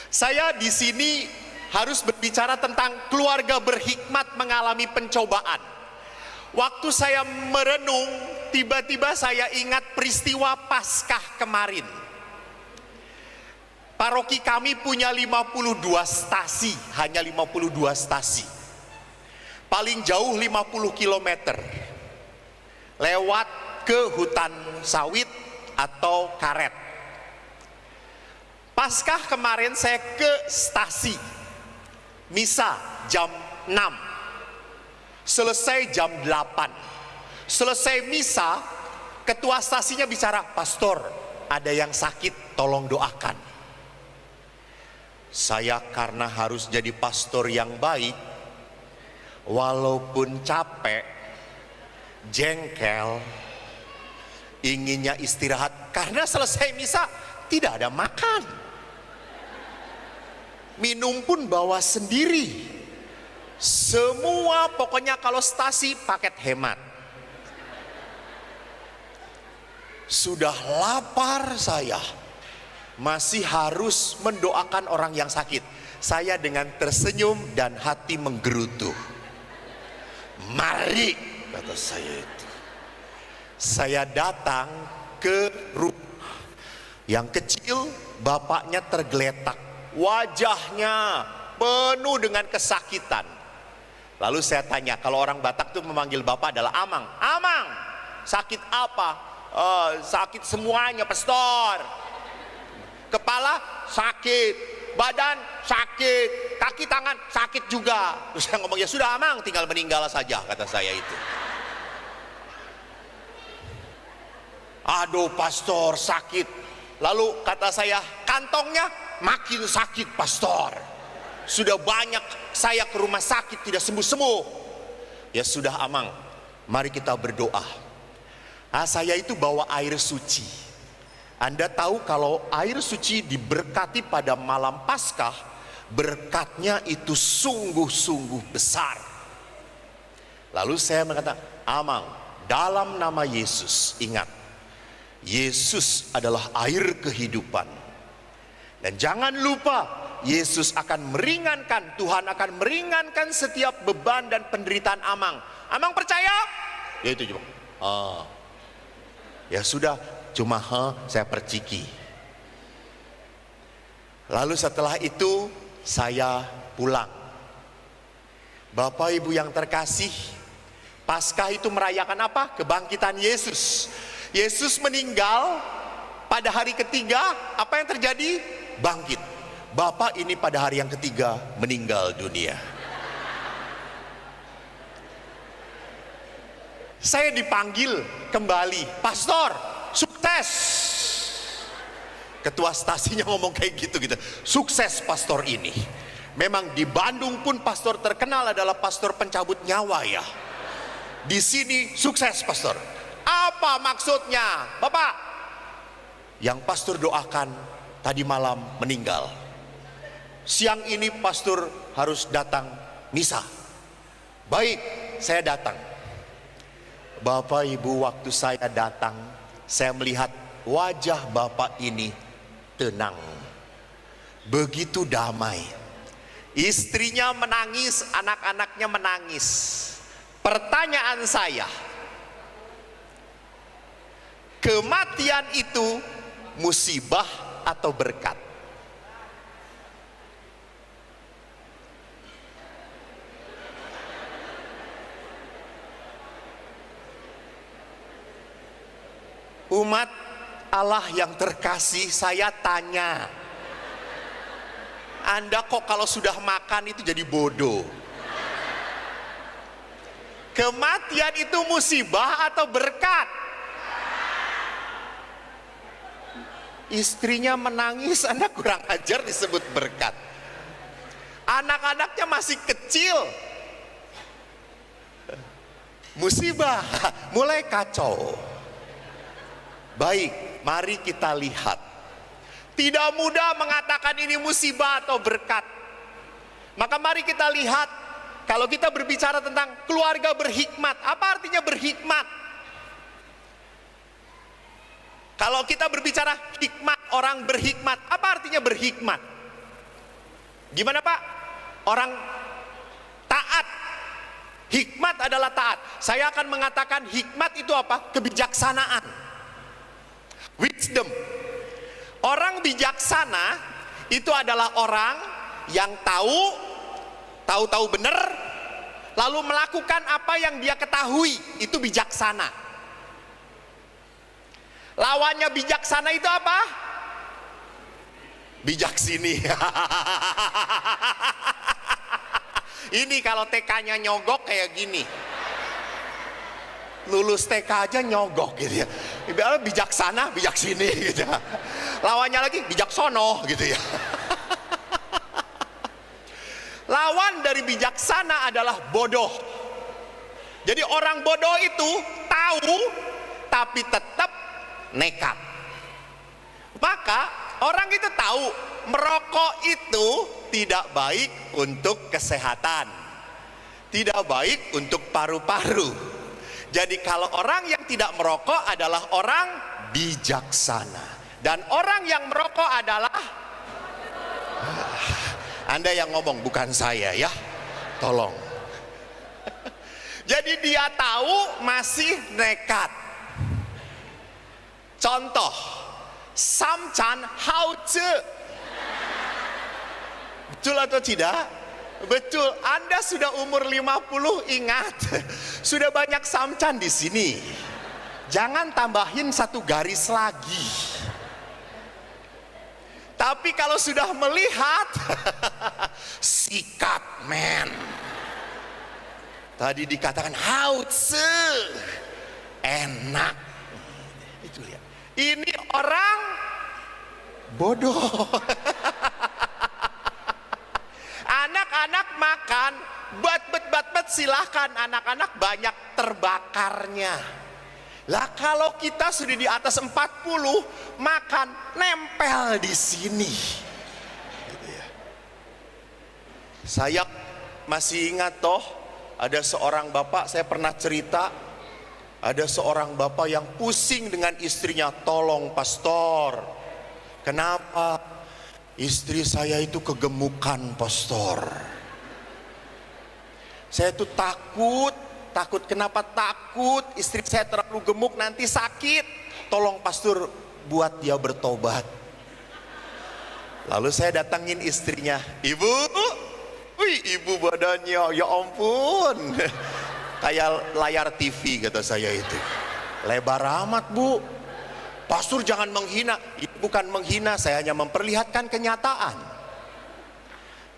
Saya di sini harus berbicara tentang keluarga berhikmat mengalami pencobaan. Waktu saya merenung, tiba-tiba saya ingat peristiwa Paskah kemarin. Paroki kami punya 52 stasi, hanya 52 stasi. Paling jauh 50 km. Lewat ke hutan sawit atau karet. Paskah kemarin saya ke stasi. Misa jam 6. Selesai jam 8. Selesai misa, ketua stasinya bicara, "Pastor, ada yang sakit, tolong doakan." Saya karena harus jadi pastor yang baik, walaupun capek, jengkel, inginnya istirahat karena selesai misa tidak ada makan. Minum pun bawa sendiri. Semua pokoknya kalau stasi paket hemat. Sudah lapar saya, masih harus mendoakan orang yang sakit. Saya dengan tersenyum dan hati menggerutu. "Mari," kata saya itu. Saya datang ke rumah yang kecil, bapaknya tergeletak. Wajahnya penuh dengan kesakitan. Lalu saya tanya, kalau orang Batak tuh memanggil bapak adalah Amang. "Amang, sakit apa?" "Sakit semuanya, pastor. Kepala sakit, badan sakit, kaki tangan sakit juga." Terus saya ngomong, "Ya sudah Amang, tinggal meninggal saja," kata saya itu. "Aduh pastor, sakit." Lalu kata saya, "Kantongnya makin sakit pastor. Sudah banyak saya ke rumah sakit tidak sembuh-sembuh." "Ya sudah Amang, mari kita berdoa." Saya itu bawa air suci. Anda tahu kalau air suci diberkati pada malam Paskah, berkatnya itu sungguh-sungguh besar. Lalu saya mengatakan, "Amang, dalam nama Yesus, ingat, Yesus adalah air kehidupan. Dan jangan lupa, Yesus akan meringankan, Tuhan akan meringankan setiap beban dan penderitaan Amang. Amang percaya?" Ya itu cuma, ya sudah, cuma saya perciki. Lalu setelah itu saya pulang. Bapak Ibu yang terkasih, Paskah itu merayakan apa? Kebangkitan Yesus. Yesus meninggal, pada hari ketiga apa yang terjadi? Bangkit. Bapak ini pada hari yang ketiga meninggal dunia. Saya dipanggil kembali, "Pastor, sukses." Ketua stasinya ngomong kayak gitu. "Sukses pastor ini." Memang di Bandung pun pastor terkenal adalah pastor pencabut nyawa ya. Di sini sukses pastor. Apa maksudnya? "Bapak, yang pastor doakan tadi malam meninggal. Siang ini pastor harus datang misa." "Baik, saya datang." Bapak Ibu, waktu saya datang, saya melihat wajah Bapak ini tenang, begitu damai. Istrinya menangis, anak-anaknya menangis. Pertanyaan saya, kematian itu musibah atau berkat? Umat Allah yang terkasih, saya tanya, Anda kok kalau sudah makan itu jadi bodoh? Kematian itu musibah atau berkat? Istrinya menangis, Anda kurang ajar disebut berkat. Anak-anaknya masih kecil, musibah, mulai kacau. Baik, mari kita lihat. Tidak mudah mengatakan ini musibah atau berkat. Maka mari kita lihat, kalau kita berbicara tentang keluarga berhikmat, apa artinya berhikmat? Kalau kita berbicara hikmat, orang berhikmat, apa artinya berhikmat? Gimana Pak? Orang taat. Hikmat adalah taat. Saya akan mengatakan hikmat itu apa? Kebijaksanaan. Wisdom. Orang bijaksana itu adalah orang yang tahu benar, lalu melakukan apa yang dia ketahui. Itu bijaksana. Lawannya bijaksana itu apa? Bijaksini. Ini kalau TK-nya nyogok kayak gini. Lulus TK aja nyogok gitu ya. Bijaksana, bijaksini gitu ya. Lawannya lagi bijaksono gitu ya. Lawan dari bijaksana adalah bodoh. Jadi orang bodoh itu tahu tapi tetap nekat. Maka orang itu tahu merokok itu tidak baik untuk kesehatan, tidak baik untuk paru-paru. Jadi kalau orang yang tidak merokok adalah orang bijaksana. Dan orang yang merokok adalah Anda yang ngomong, bukan saya ya. Tolong. Jadi dia tahu masih nekat. Contoh, Samchan Hao-Tzu. Betul atau tidak? Betul. Anda sudah umur 50, ingat. Sudah banyak samcan di sini. Jangan tambahin satu garis lagi. Tapi kalau sudah melihat, sikat men. Tadi dikatakan Hao-Tzu, enak. Itu lihat. Ini orang bodoh. Anak-anak makan, bat silahkan, anak-anak banyak terbakarnya. Lah kalau kita sudah di atas 40, makan nempel di sini. Saya masih ingat toh, ada seorang bapak, saya pernah cerita, ada seorang bapak yang pusing dengan istrinya. Tolong pastor, kenapa? Istri saya itu kegemukan pastor. Saya tuh takut. Kenapa takut? Istri saya terlalu gemuk nanti sakit. Tolong pastor buat dia bertobat. Lalu saya datangin istrinya. Ibu, wih ibu badannya ya ampun. Kayak layar TV kata saya itu. Lebar amat bu. Pastor jangan menghina. Ibu bukan menghina, saya hanya memperlihatkan kenyataan.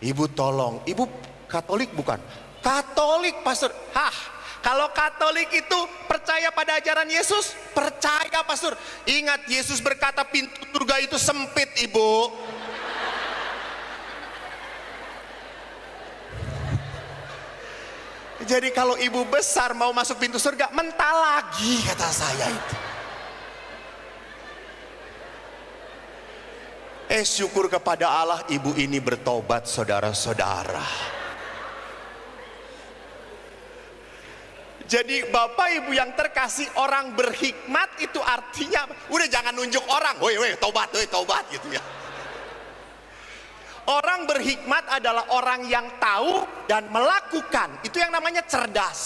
Ibu tolong, ibu Katolik bukan? Katolik pastor. Kalau Katolik itu percaya pada ajaran Yesus, percaya pastor. Ingat Yesus berkata pintu surga itu sempit ibu. Jadi kalau ibu besar mau masuk pintu surga, mental lagi kata saya itu. Syukur kepada Allah ibu ini bertobat saudara-saudara. Jadi bapak ibu yang terkasih, orang berhikmat itu artinya udah jangan nunjuk orang, woi tobat gitu ya. Orang berhikmat adalah orang yang tahu dan melakukan, itu yang namanya cerdas.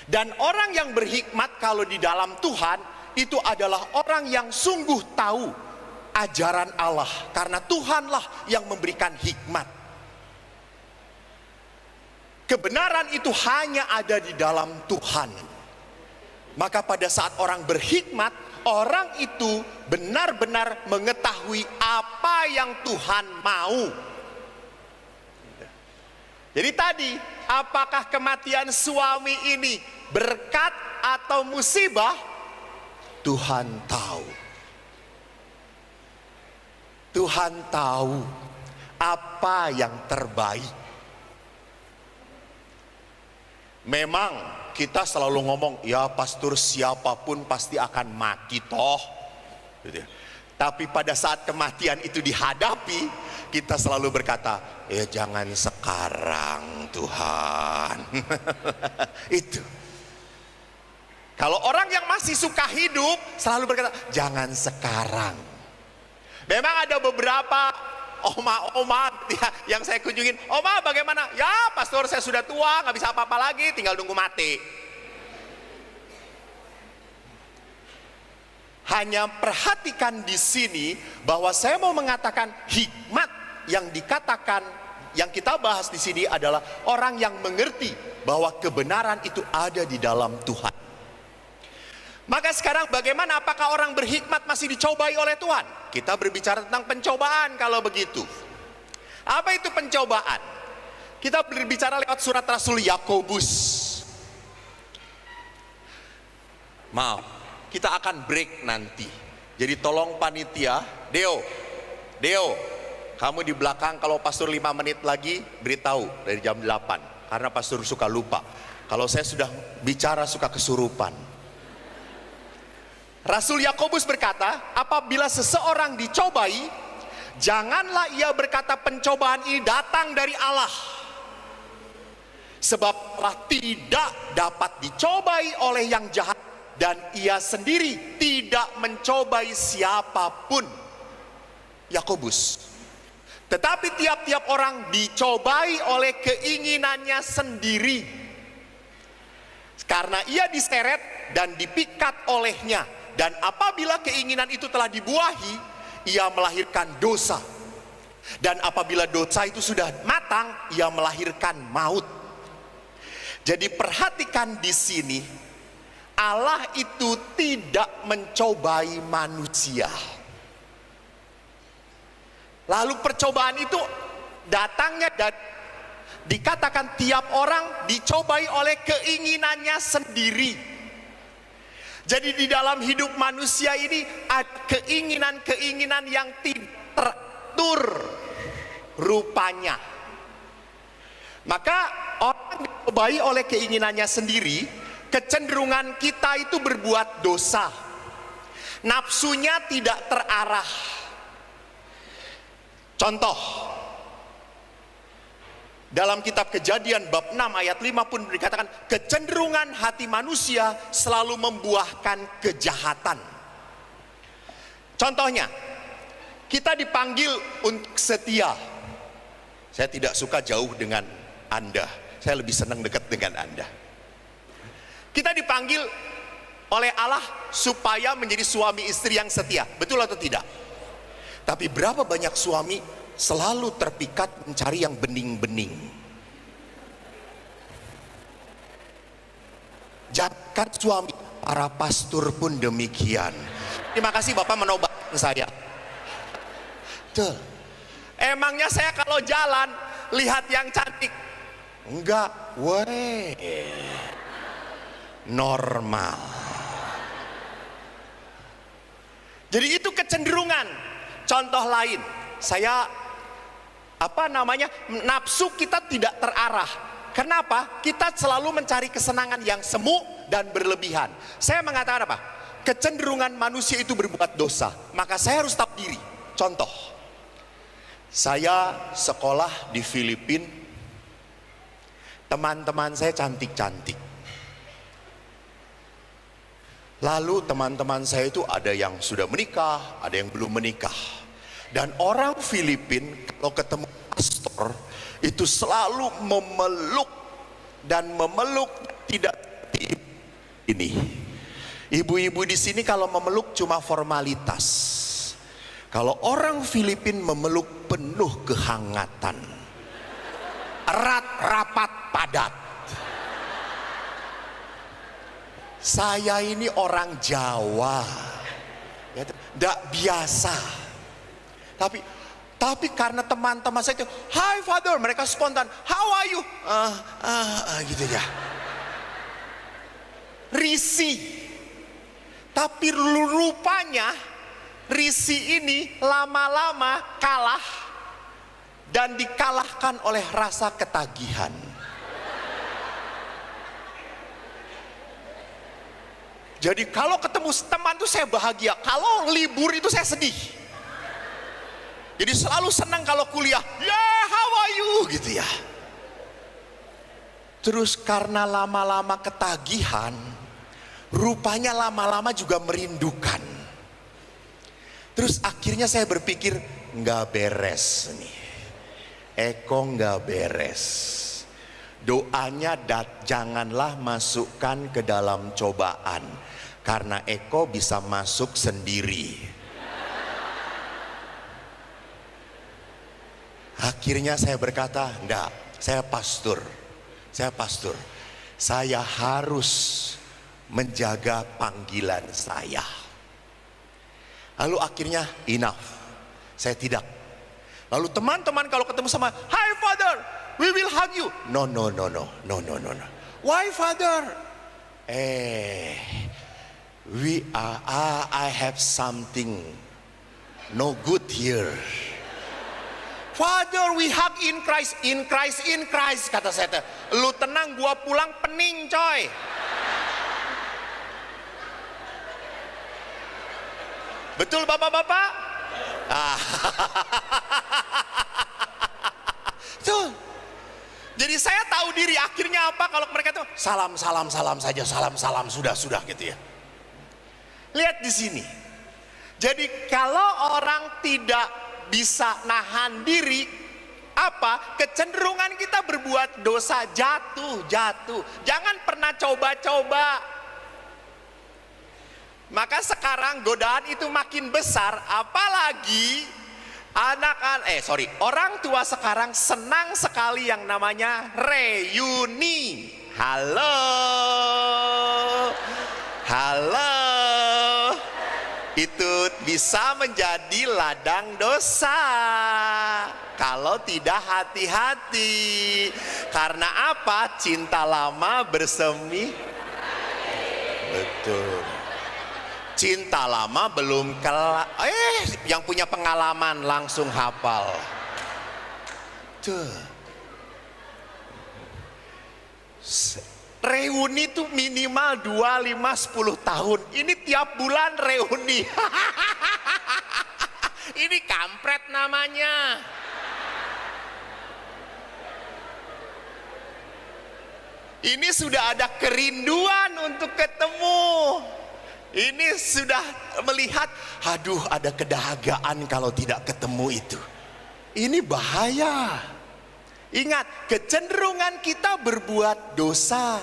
Dan orang yang berhikmat kalau di dalam Tuhan itu adalah orang yang sungguh tahu ajaran Allah, karena Tuhanlah yang memberikan hikmat. Kebenaran itu hanya ada di dalam Tuhan. Maka pada saat orang berhikmat, orang itu benar-benar mengetahui apa yang Tuhan mau. Jadi tadi, apakah kematian suami ini berkat atau musibah? Tuhan tahu. Tuhan tahu apa yang terbaik. Memang kita selalu ngomong, ya pastor siapapun pasti akan mati toh. Tapi pada saat kematian itu dihadapi, kita selalu berkata, ya jangan sekarang Tuhan. Itu. Kalau orang yang masih suka hidup selalu berkata, jangan sekarang. Memang ada beberapa oma-oma yang saya kunjungin. Oma bagaimana? Ya pastor, saya sudah tua, nggak bisa apa-apa lagi, tinggal nunggu mati. Hanya perhatikan di sini bahwa saya mau mengatakan hikmat yang dikatakan, yang kita bahas di sini adalah orang yang mengerti bahwa kebenaran itu ada di dalam Tuhan. Maka sekarang bagaimana, apakah orang berhikmat masih dicobai oleh Tuhan? Kita berbicara tentang pencobaan kalau begitu. Apa itu pencobaan? Kita berbicara lewat surat Rasul Yakobus. Maaf, kita akan break nanti. Jadi tolong panitia, Deo, kamu di belakang, kalau pastor 5 menit lagi beritahu dari jam 8. Karena pastor suka lupa. Kalau saya sudah bicara suka kesurupan. Rasul Yakobus berkata, apabila seseorang dicobai, janganlah ia berkata pencobaan ini datang dari Allah. Sebab Allah tidak dapat dicobai oleh yang jahat, dan ia sendiri tidak mencobai siapapun. Yakobus. Tetapi tiap-tiap orang dicobai oleh keinginannya sendiri. Karena ia diseret dan dipikat olehnya. Dan apabila keinginan itu telah dibuahi, ia melahirkan dosa. Dan apabila dosa itu sudah matang, ia melahirkan maut. Jadi perhatikan di sini, Allah itu tidak mencobai manusia. Lalu percobaan itu datangnya dan dikatakan tiap orang dicobai oleh keinginannya sendiri. Jadi di dalam hidup manusia ini ada keinginan-keinginan yang tidak teratur rupanya. Maka orang dicobai oleh keinginannya sendiri, kecenderungan kita itu berbuat dosa. Nafsunya tidak terarah. Contoh, dalam kitab Kejadian bab 6 ayat 5 pun dikatakan kecenderungan hati manusia selalu membuahkan kejahatan. Contohnya, kita dipanggil untuk setia. Saya tidak suka jauh dengan Anda, saya lebih senang dekat dengan Anda. Kita dipanggil oleh Allah supaya menjadi suami istri yang setia, betul atau tidak? Tapi berapa banyak suami selalu terpikat mencari yang bening-bening. Jangan suami, para pastor pun demikian. Terima kasih Bapak menobatkan saya. Tuh. Emangnya saya kalau jalan lihat yang cantik? Enggak, weh. Normal. Jadi itu kecenderungan. Contoh lain, saya nafsu kita tidak terarah. Kenapa? Kita selalu mencari kesenangan yang semu dan berlebihan. Saya mengatakan apa? Kecenderungan manusia itu berbuat dosa, maka saya harus tahu diri. Contoh, saya sekolah di Filipina, teman-teman saya cantik-cantik. Lalu teman-teman saya itu ada yang sudah menikah, ada yang belum menikah. Dan orang Filipina kalau ketemu pastor itu selalu memeluk, dan memeluk tidak ini. Ibu-ibu di sini kalau memeluk cuma formalitas. Kalau orang Filipina memeluk penuh kehangatan, erat, rapat, padat. Saya ini orang Jawa, tidak biasa. Tapi karena teman-teman saya itu, "Hi Father," mereka spontan, "How are you?" Gitu ya. Risih. Tapi rupanya risih ini lama-lama kalah dan dikalahkan oleh rasa ketagihan. Jadi kalau ketemu teman itu saya bahagia, kalau libur itu saya sedih. Jadi selalu senang kalau kuliah, "Yeah, how are you?" gitu ya. Terus karena lama-lama ketagihan, rupanya lama-lama juga merindukan. Terus akhirnya saya berpikir, nggak beres nih. Eko nggak beres. Doanya janganlah masukkan ke dalam cobaan, karena Eko bisa masuk sendiri. Akhirnya saya berkata, enggak, saya pastor. Saya harus menjaga panggilan saya. Lalu akhirnya enough, saya tidak. Lalu teman-teman kalau ketemu sama, "Hi Father, we will hug you." No. Why Father? I have something no good here. Father, we hug in Christ, kata saya. Lu tenang, gua pulang pening coy. Betul bapak-bapak? Tuh. Jadi saya tahu diri, akhirnya apa kalau mereka tuh salam saja, salam sudah gitu ya. Lihat di sini. Jadi kalau orang tidak bisa nahan diri, apa? Kecenderungan kita berbuat dosa, jatuh. Jangan pernah coba-coba. Maka sekarang godaan itu makin besar, apalagi orang tua sekarang senang sekali yang namanya reuni. Halo. Itu bisa menjadi ladang dosa kalau tidak hati-hati. Karena apa? Cinta lama bersemi. Betul. Cinta lama belum kelar. Yang punya pengalaman langsung hafal. Tuh. Reuni tuh minimal 2, 5, 10 tahun. Ini tiap bulan reuni. Ini kampret namanya. Ini sudah ada kerinduan untuk ketemu. Ini sudah melihat, aduh ada kedahagaan kalau tidak ketemu itu. Ini bahaya. Ingat, kecenderungan kita berbuat dosa.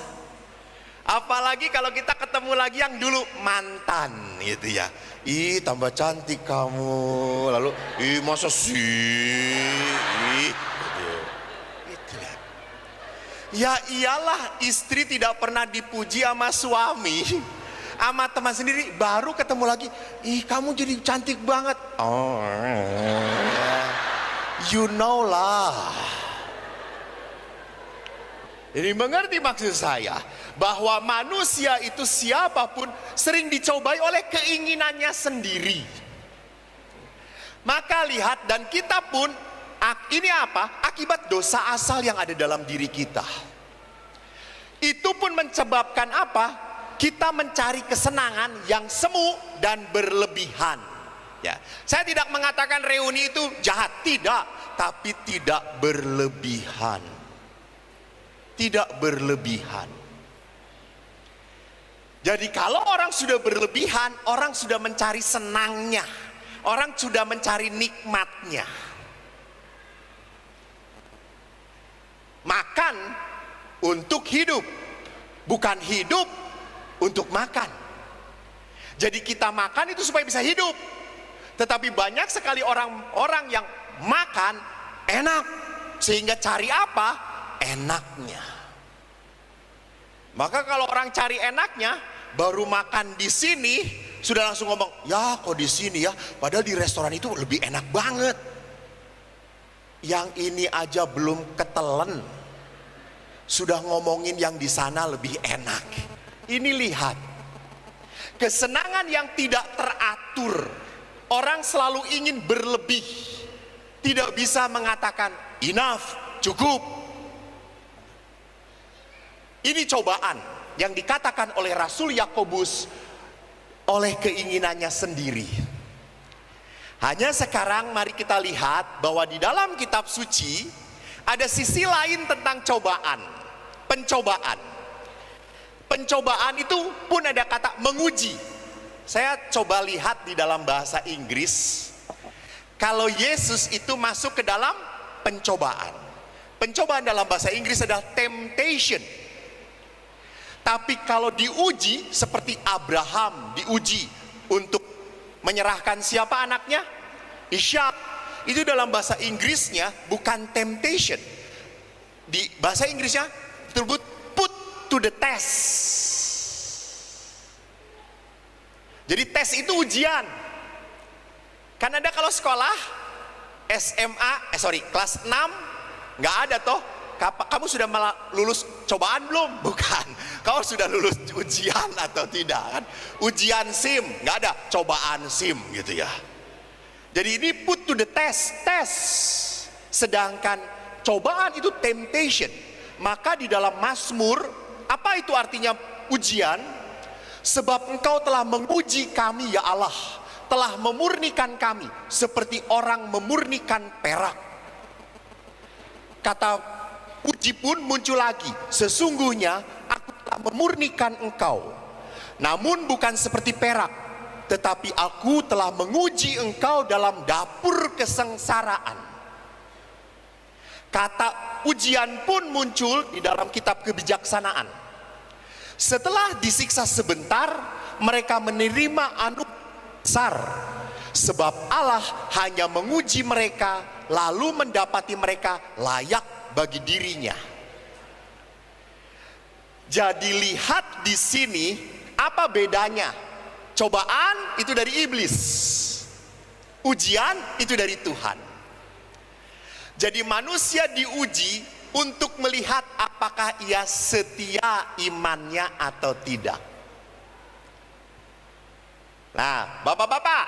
Apalagi kalau kita ketemu lagi yang dulu mantan gitu ya. Ih tambah cantik kamu. Lalu, ih masa sih. Gitu ya. Ya iyalah, istri tidak pernah dipuji sama suami. Sama teman sendiri baru ketemu lagi, ih kamu jadi cantik banget. Oh, you know lah. Jadi mengerti maksud saya bahwa manusia itu siapapun sering dicobai oleh keinginannya sendiri. Maka lihat, dan kita pun ini apa? Akibat dosa asal yang ada dalam diri kita. Itu pun menyebabkan apa? Kita mencari kesenangan yang semu dan berlebihan. Ya, saya tidak mengatakan reuni itu jahat, tidak, tapi tidak berlebihan. Tidak berlebihan. Jadi kalau orang sudah berlebihan, orang sudah mencari senangnya, orang sudah mencari nikmatnya. Makan untuk hidup, bukan hidup untuk makan. Jadi kita makan itu supaya bisa hidup. Tetapi banyak sekali orang-orang yang makan enak, sehingga cari apa? Enaknya. Maka kalau orang cari enaknya, baru makan di sini sudah langsung ngomong, ya kok di sini ya, padahal di restoran itu lebih enak banget. Yang ini aja belum ketelen, sudah ngomongin yang di sana lebih enak. Ini lihat, kesenangan yang tidak teratur. Orang selalu ingin berlebih, tidak bisa mengatakan enough, cukup. Ini cobaan yang dikatakan oleh Rasul Yakobus oleh keinginannya sendiri. Hanya sekarang mari kita lihat bahwa di dalam kitab suci ada sisi lain tentang cobaan, pencobaan. Pencobaan itu pun ada kata menguji. Saya coba lihat di dalam bahasa Inggris. Kalau Yesus itu masuk ke dalam pencobaan. Pencobaan dalam bahasa Inggris adalah temptation. Tapi kalau diuji seperti Abraham diuji untuk menyerahkan siapa anaknya? Ishak. Itu dalam bahasa Inggrisnya bukan temptation. Di bahasa Inggrisnya tersebut put to the test. Jadi tes itu ujian. Kan ada kalau sekolah SMA, kelas 6 nggak ada toh. Kamu sudah lulus cobaan belum? Bukan. Kamu sudah lulus ujian atau tidak kan? Ujian SIM, nggak ada cobaan SIM gitu ya. Jadi ini put to the test, tes. Sedangkan cobaan itu temptation. Maka di dalam Mazmur, apa itu artinya ujian? Sebab engkau telah menguji kami ya Allah, telah memurnikan kami seperti orang memurnikan perak. Kata uji pun muncul lagi, sesungguhnya aku telah memurnikan engkau, namun bukan seperti perak, tetapi aku telah menguji engkau dalam dapur kesengsaraan. Kata ujian pun muncul di dalam kitab kebijaksanaan. Setelah disiksa sebentar, mereka menerima anugerah besar, sebab Allah hanya menguji mereka lalu mendapati mereka layak bagi dirinya. Jadi lihat di sini apa bedanya? Cobaan itu dari iblis, ujian itu dari Tuhan. Jadi manusia diuji untuk melihat apakah ia setia imannya atau tidak. Nah, bapak-bapak,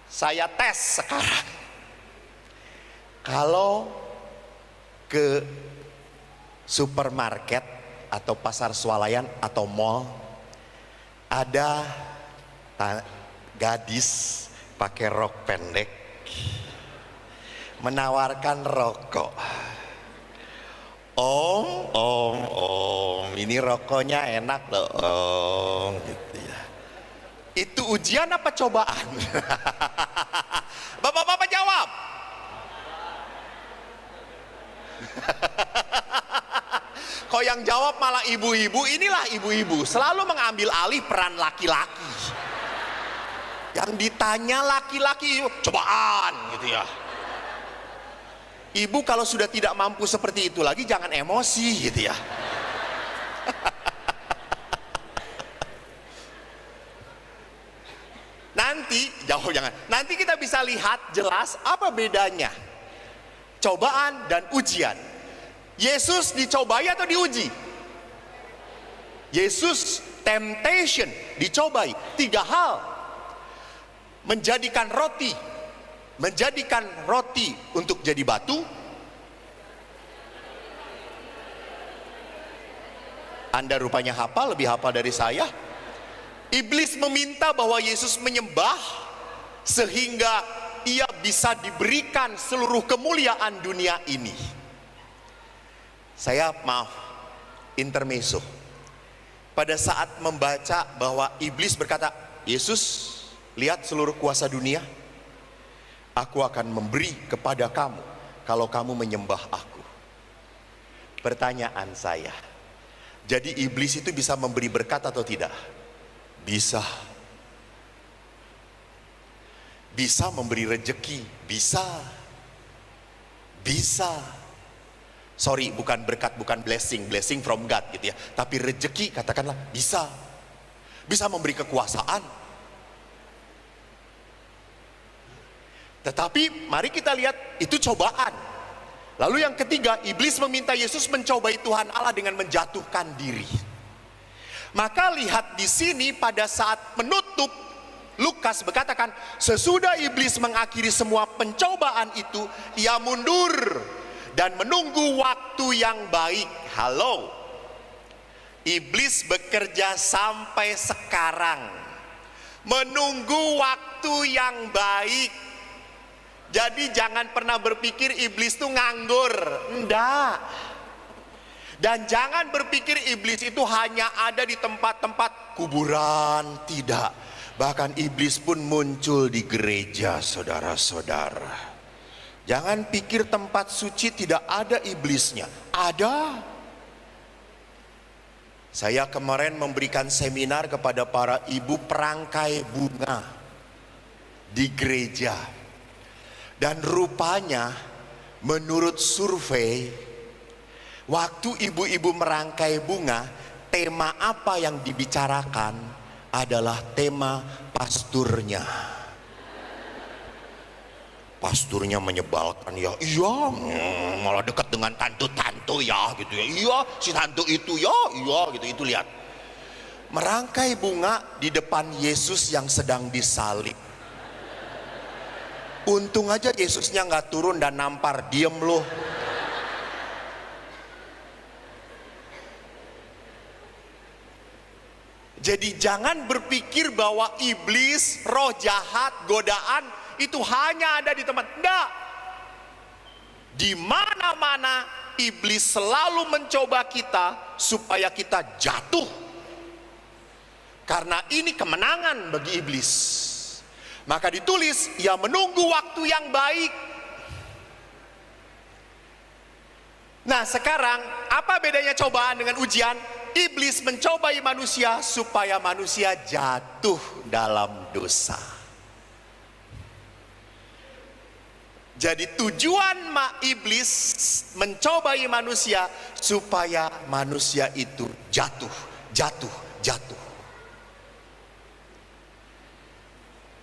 saya tes sekarang. Kalau ke supermarket atau pasar swalayan atau mall, ada gadis pakai rok pendek menawarkan rokok. Om, ini rokoknya enak loh, om, gitu ya. Itu ujian apa cobaan? Bapak-bapak jawab. Kok yang jawab malah ibu-ibu? Inilah ibu-ibu selalu mengambil alih peran laki-laki. Yang ditanya laki-laki, cobaan gitu ya. Ibu kalau sudah tidak mampu seperti itu lagi, jangan emosi gitu ya. Nanti kita bisa lihat jelas apa bedanya cobaan dan ujian. Yesus dicobai atau diuji? Yesus temptation, dicobai. 3 hal. Menjadikan roti untuk jadi batu. Anda rupanya hafal, lebih hafal dari saya. Iblis meminta bahwa Yesus menyembah sehingga ia bisa diberikan seluruh kemuliaan dunia ini. Saya intermezzo. Pada saat membaca bahwa iblis berkata, Yesus, lihat seluruh kuasa dunia, aku akan memberi kepada kamu kalau kamu menyembah aku. Pertanyaan saya, jadi iblis itu bisa memberi berkat atau tidak? Bisa. Bisa memberi rejeki, bisa. Sorry, bukan berkat, bukan blessing from God gitu ya. Tapi rejeki katakanlah bisa. Bisa memberi kekuasaan. Tetapi mari kita lihat itu cobaan. Lalu yang ketiga, iblis meminta Yesus mencobai Tuhan Allah dengan menjatuhkan diri. Maka lihat di sini pada saat menutup, Lukas berkatakan, sesudah iblis mengakhiri semua pencobaan itu, ia mundur dan menunggu waktu yang baik. Halo, iblis bekerja sampai sekarang, menunggu waktu yang baik. Jadi jangan pernah berpikir iblis itu nganggur, enggak. Dan jangan berpikir iblis itu hanya ada di tempat-tempat kuburan, tidak. Bahkan iblis pun muncul di gereja, saudara-saudara. Jangan pikir tempat suci tidak ada iblisnya. Ada. Saya kemarin memberikan seminar kepada para ibu perangkai bunga di gereja. Dan rupanya menurut survei, waktu ibu-ibu merangkai bunga, tema apa yang dibicarakan adalah tema pasturnya. Pasturnya menyebalkan ya, iya malah dekat dengan tantu-tantu ya gitu ya, iya si tantu itu ya, iya gitu, itu lihat. Merangkai bunga di depan Yesus yang sedang disalib. Untung aja Yesusnya nggak turun dan nampar, diem loh. Jadi jangan berpikir bahwa iblis, roh jahat, godaan itu hanya ada di tempat. Enggak. Di mana-mana iblis selalu mencoba kita supaya kita jatuh. Karena ini kemenangan bagi iblis. Maka ditulis, ia menunggu waktu yang baik. Nah sekarang apa bedanya cobaan dengan ujian? Iblis mencobai manusia supaya manusia jatuh dalam dosa. Jadi tujuan iblis mencobai manusia supaya manusia itu jatuh.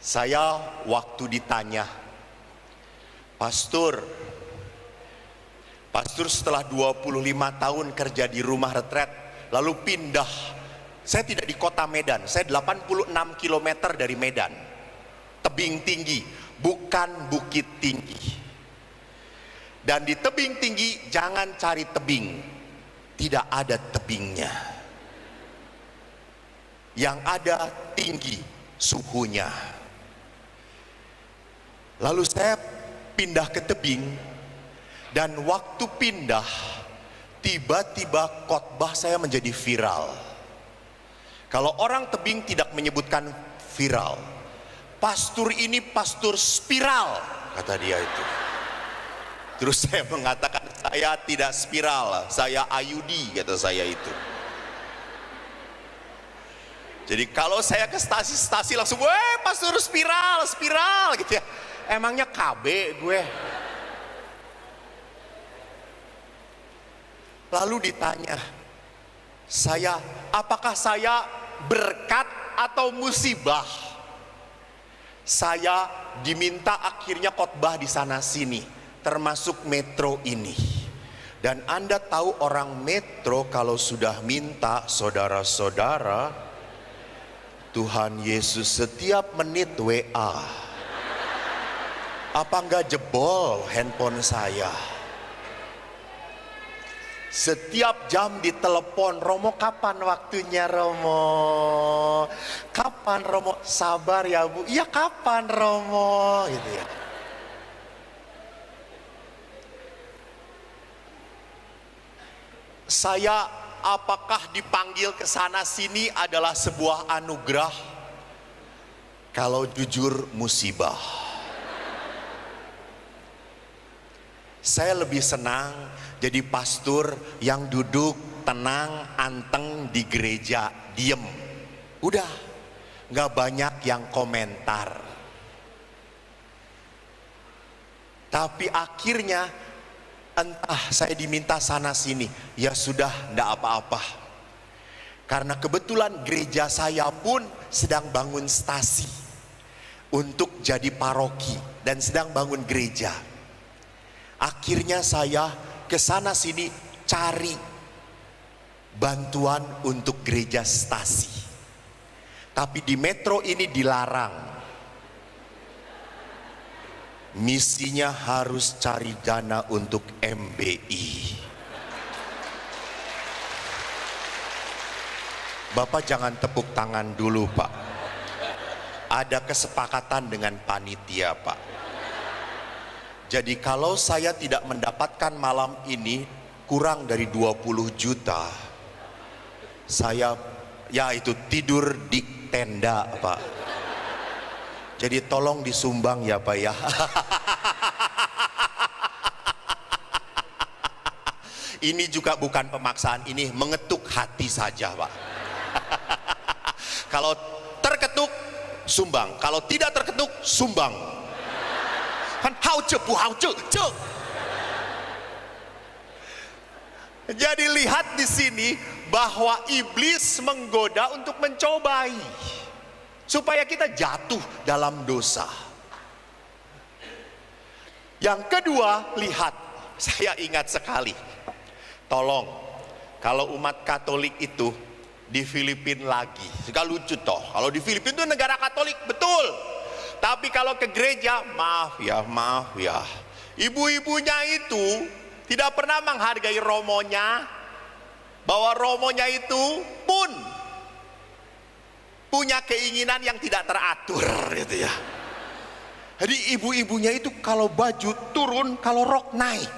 Saya waktu ditanya, Pastor setelah 25 tahun kerja di rumah retret, lalu pindah. Saya tidak di kota Medan, saya 86 km dari Medan. Tebing tinggi, bukan bukit tinggi. Dan di tebing tinggi jangan cari tebing, tidak ada tebingnya. Yang ada tinggi suhunya. Lalu saya pindah ke tebing, dan waktu pindah tiba-tiba khotbah saya menjadi viral. Kalau orang tebing tidak menyebutkan viral, pastor ini pastor spiral, kata dia itu. Terus saya mengatakan, saya tidak spiral, saya ayudi, kata saya itu. Jadi kalau saya ke stasi-stasi langsung, pastor spiral gitu ya. Emangnya KB gue. Lalu ditanya, apakah saya berkat atau musibah? Saya diminta akhirnya khotbah di sana sini, termasuk metro ini. Dan Anda tahu orang metro kalau sudah minta, saudara-saudara, Tuhan Yesus setiap menit WA. Apa enggak jebol handphone saya? Setiap jam ditelepon, Romo kapan waktunya Romo? Kapan Romo? Sabar ya Bu. Iya kapan Romo? Gitu ya. Saya apakah dipanggil ke sana sini adalah sebuah anugerah? Kalau jujur musibah. Saya lebih senang jadi pastor yang duduk tenang, anteng di gereja, diem. Udah, gak banyak yang komentar. Tapi akhirnya entah saya diminta sana sini, ya sudah gak apa-apa. Karena kebetulan gereja saya pun sedang bangun stasi untuk jadi paroki dan sedang bangun gereja. Akhirnya saya ke sana sini cari bantuan untuk gereja stasi. Tapi di metro ini dilarang. Misinya harus cari dana untuk MBI. Bapak jangan tepuk tangan dulu Pak. Ada kesepakatan dengan panitia Pak. Jadi kalau saya tidak mendapatkan malam ini kurang dari 20 juta, saya ya itu tidur di tenda Pak. Jadi tolong disumbang ya Pak ya. Ini juga bukan pemaksaan, ini mengetuk hati saja Pak. Kalau terketuk, sumbang. Kalau tidak terketuk, sumbang. Kan hau ce bu hau ce ce. Jadi lihat di sini bahwa iblis menggoda untuk mencobai supaya kita jatuh dalam dosa. Yang kedua, lihat, saya ingat sekali. Tolong, kalau umat Katolik itu di Filipina lagi, suka lucu toh. Kalau di Filipina itu negara Katolik, betul. Tapi kalau ke gereja, maaf ya, ibu-ibunya itu tidak pernah menghargai romonya, bahwa romonya itu pun punya keinginan yang tidak teratur, gitu ya. Jadi ibu-ibunya itu kalau baju turun, kalau rok naik.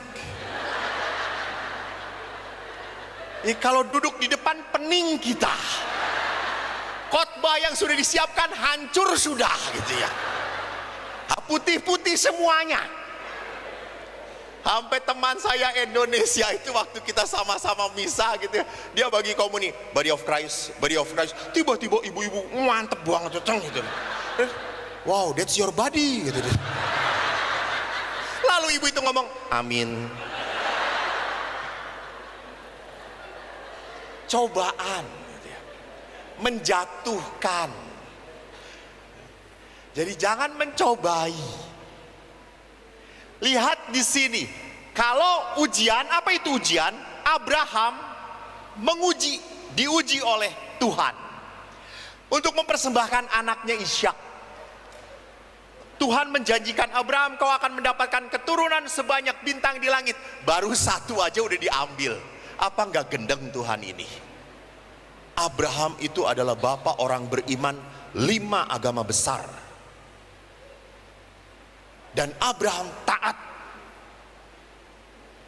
Kalau duduk di depan pening kita. Khotbah yang sudah disiapkan hancur sudah, gitu ya. Putih-putih semuanya. Sampai teman saya Indonesia itu waktu kita sama-sama misa gitu ya, dia bagi komuni Body of Christ, Body of Christ. Tiba-tiba ibu-ibu mantep banget gitu. Wow, that's your body gitu. Lalu ibu itu ngomong, amin. Cobaan gitu ya. Menjatuhkan. Jadi jangan mencobai. Lihat di sini, kalau ujian, apa itu ujian? Abraham diuji oleh Tuhan untuk mempersembahkan anaknya Ishak. Tuhan menjanjikan Abraham, kau akan mendapatkan keturunan sebanyak bintang di langit. Baru satu aja udah diambil. Apa enggak gendeng Tuhan ini? Abraham itu adalah bapak orang beriman 5 agama besar. Dan Abraham taat.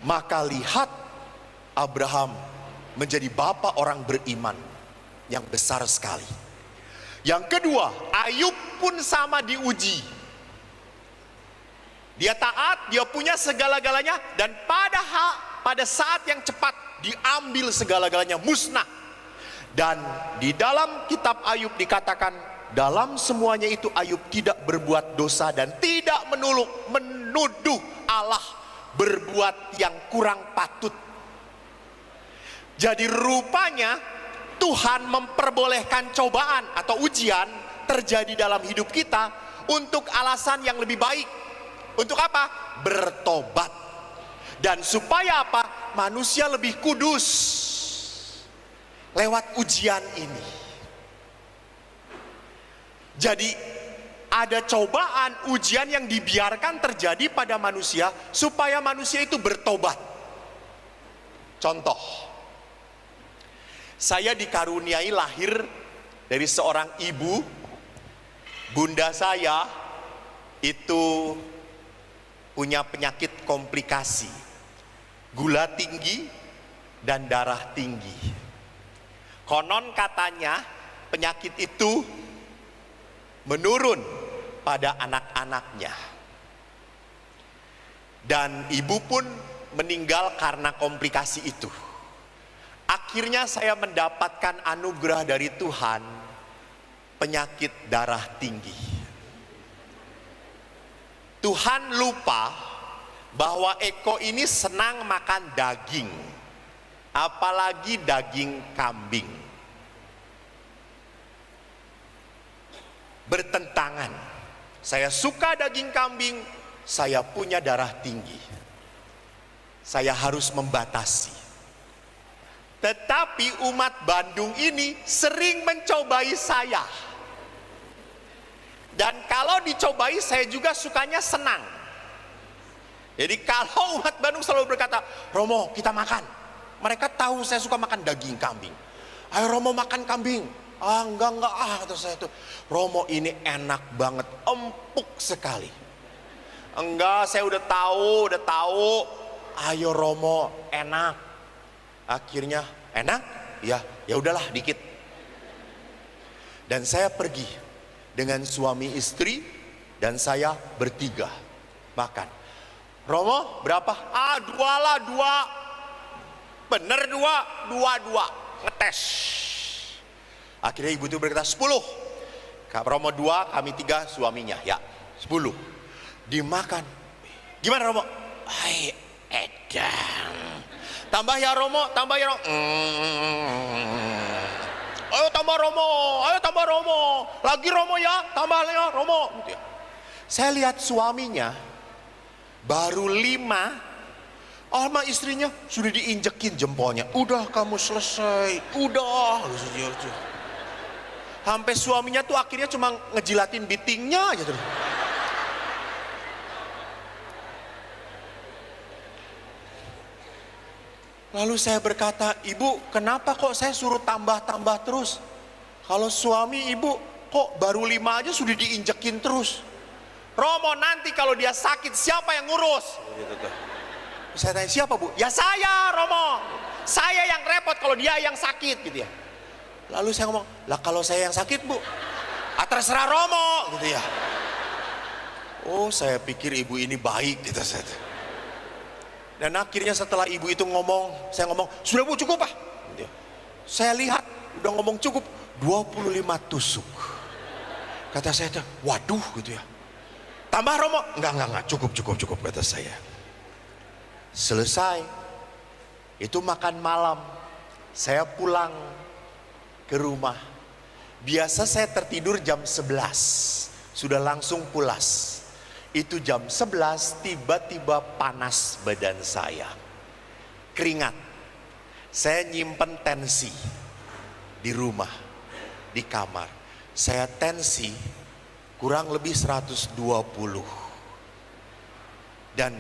Maka lihat, Abraham menjadi bapak orang beriman yang besar sekali. Yang kedua, Ayub pun sama diuji. Dia taat, dia punya segala-galanya, dan pada saat yang cepat diambil segala-galanya, musnah. Dan di dalam kitab Ayub dikatakan, dalam semuanya itu Ayub tidak berbuat dosa dan tidak menuduh Allah berbuat yang kurang patut. Jadi rupanya Tuhan memperbolehkan cobaan atau ujian terjadi dalam hidup kita untuk alasan yang lebih baik. Untuk apa? Bertobat. Dan supaya apa? Manusia lebih kudus lewat ujian ini. Jadi ada cobaan, ujian yang dibiarkan terjadi pada manusia supaya manusia itu bertobat. Contoh, saya dikaruniai lahir dari seorang ibu. Bunda saya itu punya penyakit komplikasi, gula tinggi dan darah tinggi. Konon katanya penyakit itu menurun pada anak-anaknya. Dan ibu pun meninggal karena komplikasi itu. Akhirnya saya mendapatkan anugerah dari Tuhan, penyakit darah tinggi. Tuhan lupa bahwa Eko ini senang makan daging, apalagi daging kambing. Bertentangan. Saya suka daging kambing, saya punya darah tinggi. Saya harus membatasi. Tetapi umat Bandung ini sering mencobai saya. Dan kalau dicobai saya juga sukanya senang. Jadi kalau umat Bandung selalu berkata, Romo kita makan. Mereka tahu saya suka makan daging kambing. Ayo Romo makan kambing. Enggak kata saya tuh. Romo ini enak banget, empuk sekali. Enggak, saya udah tahu. Ayo Romo, enak. Akhirnya enak? Ya udahlah dikit. Dan saya pergi dengan suami istri dan saya bertiga makan. Romo berapa? Dua lah, dua. Bener dua. Ngetes. Akhirnya ibu itu berkata 10. Kak Romo 2, kami 3, suaminya. Ya, 10. Dimakan. Gimana Romo? Hai, edang. Tambah ya Romo, tambah ya Romo. Ayo tambah Romo. Lagi Romo ya, tambah ya Romo. Gitu ya. Saya lihat suaminya baru 5, sama istrinya sudah diinjekin jempolnya. Udah kamu selesai, udah. Sampai suaminya tuh akhirnya cuma ngejilatin bitingnya aja terus. Lalu saya berkata, ibu kenapa kok saya suruh tambah-tambah terus? Kalau suami ibu kok baru 5 aja sudah diinjekin terus. Romo nanti kalau dia sakit siapa yang ngurus? Saya tanya siapa bu? Ya saya Romo. Saya yang repot kalau dia yang sakit gitu ya. Lalu saya ngomong, lah kalau saya yang sakit bu, terserah Romo gitu ya. Oh saya pikir ibu ini baik gitu saya. Dan akhirnya setelah ibu itu ngomong, saya ngomong, sudah bu cukup pak. Gitu ya. Saya lihat udah ngomong cukup 25 tusuk. Kata saya, waduh gitu ya. Tambah Romo? Enggak, cukup kata saya. Selesai. Itu makan malam. Saya pulang ke rumah. Biasa saya tertidur jam 11. Sudah langsung pulas. Itu jam 11 tiba-tiba panas badan saya. Keringat. Saya nyimpen tensi di rumah, di kamar. Saya tensi kurang lebih 120. Dan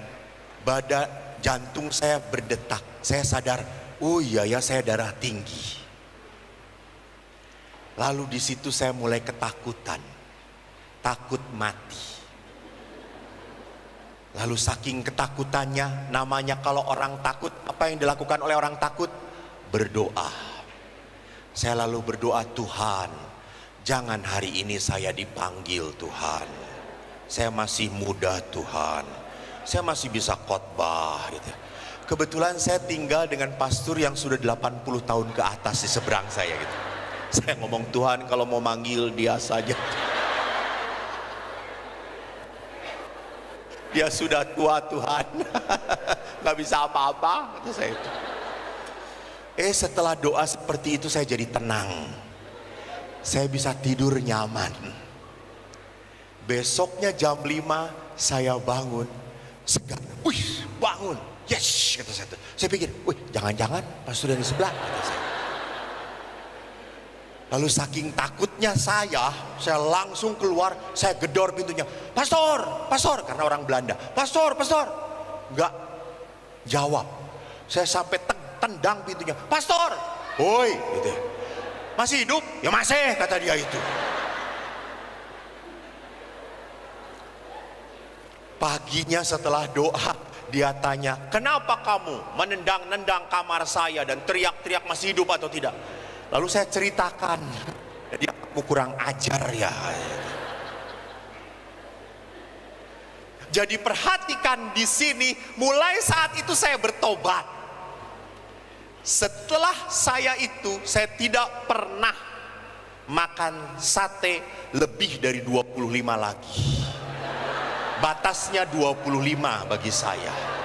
jantung saya berdetak. Saya sadar, oh iya ya saya darah tinggi. Lalu di situ saya mulai ketakutan, takut mati. Lalu saking ketakutannya, namanya kalau orang takut, apa yang dilakukan oleh orang takut? Berdoa. Saya lalu berdoa, Tuhan, jangan hari ini saya dipanggil Tuhan. Saya masih muda Tuhan. Saya masih bisa khotbah gitu. Kebetulan saya tinggal dengan pastor yang sudah 80 tahun ke atas di seberang saya gitu. Saya ngomong, Tuhan kalau mau manggil dia saja. Dia sudah tua Tuhan. Gak bisa apa-apa kata saya itu. Setelah doa seperti itu saya jadi tenang. Saya bisa tidur nyaman. Besoknya jam 5 saya bangun. Segar. Wih bangun. Yes kata saya. Saya pikir, wih jangan-jangan pastor yang di sebelah kata saya. Lalu saking takutnya saya langsung keluar, saya gedor pintunya. Pastor, karena orang Belanda. Pastor. Enggak jawab. Saya sampai tendang pintunya. Pastor, woi, gitu. Masih hidup? Ya masih, kata dia itu. Paginya setelah doa, dia tanya, kenapa kamu menendang-nendang kamar saya dan teriak-teriak masih hidup atau tidak? Lalu saya ceritakan, jadi aku kurang ajar ya. Jadi perhatikan di sini, mulai saat itu saya bertobat. Setelah saya tidak pernah makan sate lebih dari 25 lagi. Batasnya 25 bagi saya.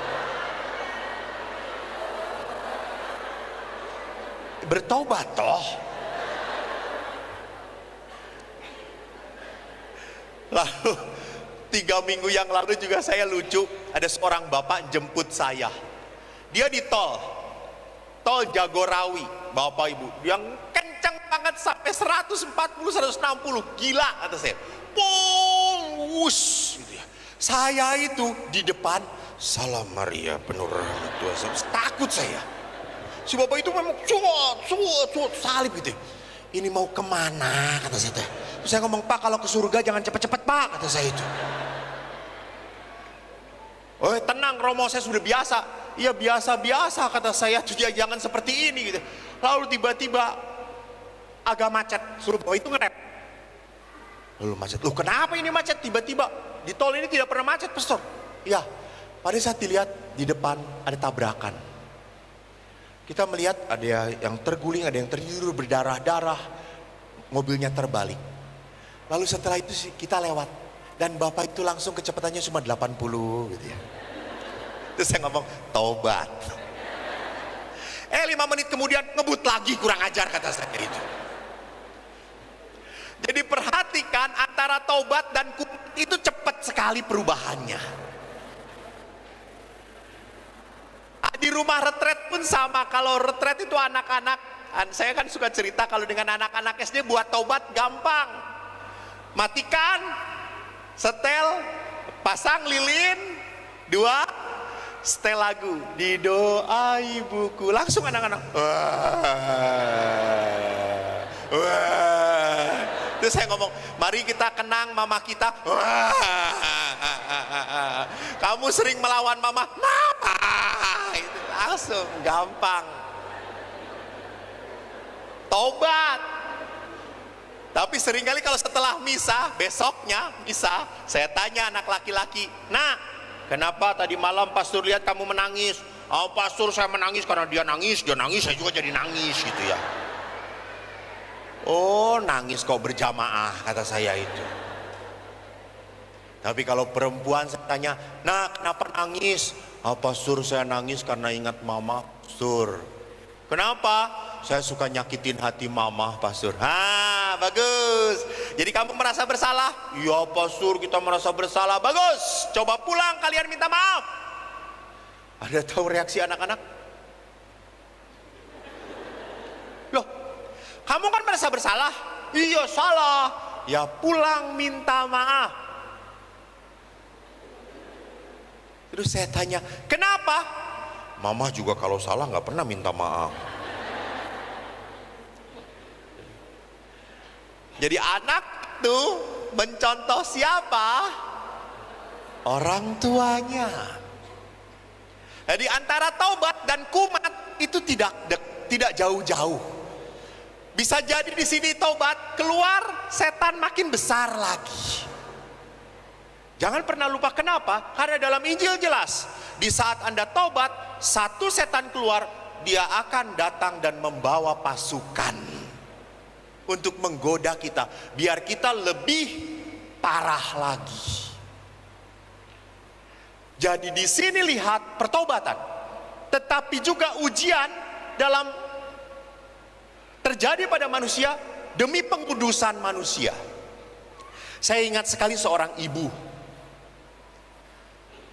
Bertobat toh. Lalu 3 minggu yang lalu juga saya lucu, ada seorang bapak jemput saya. Dia di tol Jagorawi, bapak ibu, yang kencang banget sampai 140-160, gila kata saya. Pung, wush, gitu ya. Saya itu di depan, Salam Maria penuh rahmat Tuhan. Takut saya. Si bapak itu memang cuat salib gitu. Ini mau kemana kata saya. Terus saya ngomong, Pak kalau ke surga jangan cepet-cepet Pak kata saya itu. Oh tenang Romo, saya sudah biasa. Iya biasa-biasa kata saya, jangan seperti ini gitu. Lalu tiba-tiba agak macet, suruh bawa itu ngerem. Lalu macet. Loh kenapa ini macet? Tiba-tiba di tol ini tidak pernah macet, pastor. Ya, pada saat dilihat di depan ada tabrakan. Kita melihat ada yang terguling, ada yang tertidur berdarah-darah, mobilnya terbalik. Lalu setelah itu kita lewat, dan bapak itu langsung kecepatannya cuma 80 gitu ya. Terus saya ngomong, tobat. 5 menit kemudian ngebut lagi, kurang ajar kata saya itu. Jadi perhatikan antara tobat dan kumat itu cepat sekali perubahannya. Di rumah retret pun sama. Kalau retret itu anak-anak, saya kan suka cerita kalau dengan anak-anak SD buat tobat gampang. Matikan, setel, pasang lilin, 2, setel lagu, di doa ibuku. Langsung anak-anak wah. Terus saya ngomong, mari kita kenang mama kita. Kamu sering melawan mama, itu langsung gampang. Tobat. Tapi seringkali kalau setelah misa, besoknya misa, saya tanya anak laki-laki, "Nak, kenapa tadi malam pastor lihat kamu menangis?" "Oh pastor, saya menangis karena dia nangis, saya juga jadi nangis," gitu ya. "Oh nangis kok berjamaah," kata saya itu. Tapi kalau perempuan saya tanya, "Nah kenapa nangis?" "Ah pastor, saya nangis karena ingat mama." "Pastor, kenapa?" "Saya suka nyakitin hati mama, pastor." Bagus. Jadi kamu merasa bersalah? "Iya pastor, kita merasa bersalah." Bagus. Coba pulang kalian minta maaf. Ada tahu reaksi anak-anak? Loh, kamu kan merasa bersalah? "Iya salah." "Ya pulang minta maaf." Terus saya tanya, "Kenapa?" "Mama juga kalau salah nggak pernah minta maaf." Jadi anak tuh mencontoh siapa? Orang tuanya. Jadi antara taubat dan kumat itu tidak jauh-jauh. Bisa jadi di sini taubat, keluar setan makin besar lagi. Jangan pernah lupa kenapa? Karena dalam Injil jelas, di saat Anda taubat, satu setan keluar, dia akan datang dan membawa pasukan untuk menggoda kita, biar kita lebih parah lagi. Jadi di sini lihat pertobatan, tetapi juga ujian dalam terjadi pada manusia demi pengudusan manusia. Saya ingat sekali seorang ibu,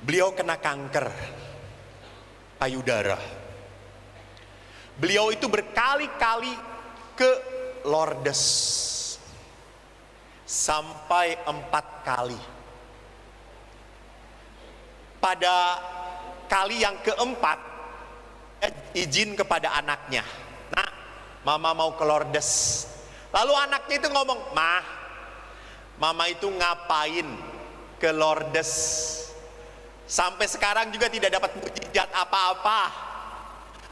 beliau kena kanker payudara. Beliau itu berkali-kali ke Lourdes, sampai 4 kali. Pada kali yang keempat, izin kepada anaknya, "Nak, mama mau ke Lourdes." Lalu anaknya itu ngomong, mama itu ngapain ke Lourdes? Sampai sekarang juga tidak dapat mukjizat apa-apa.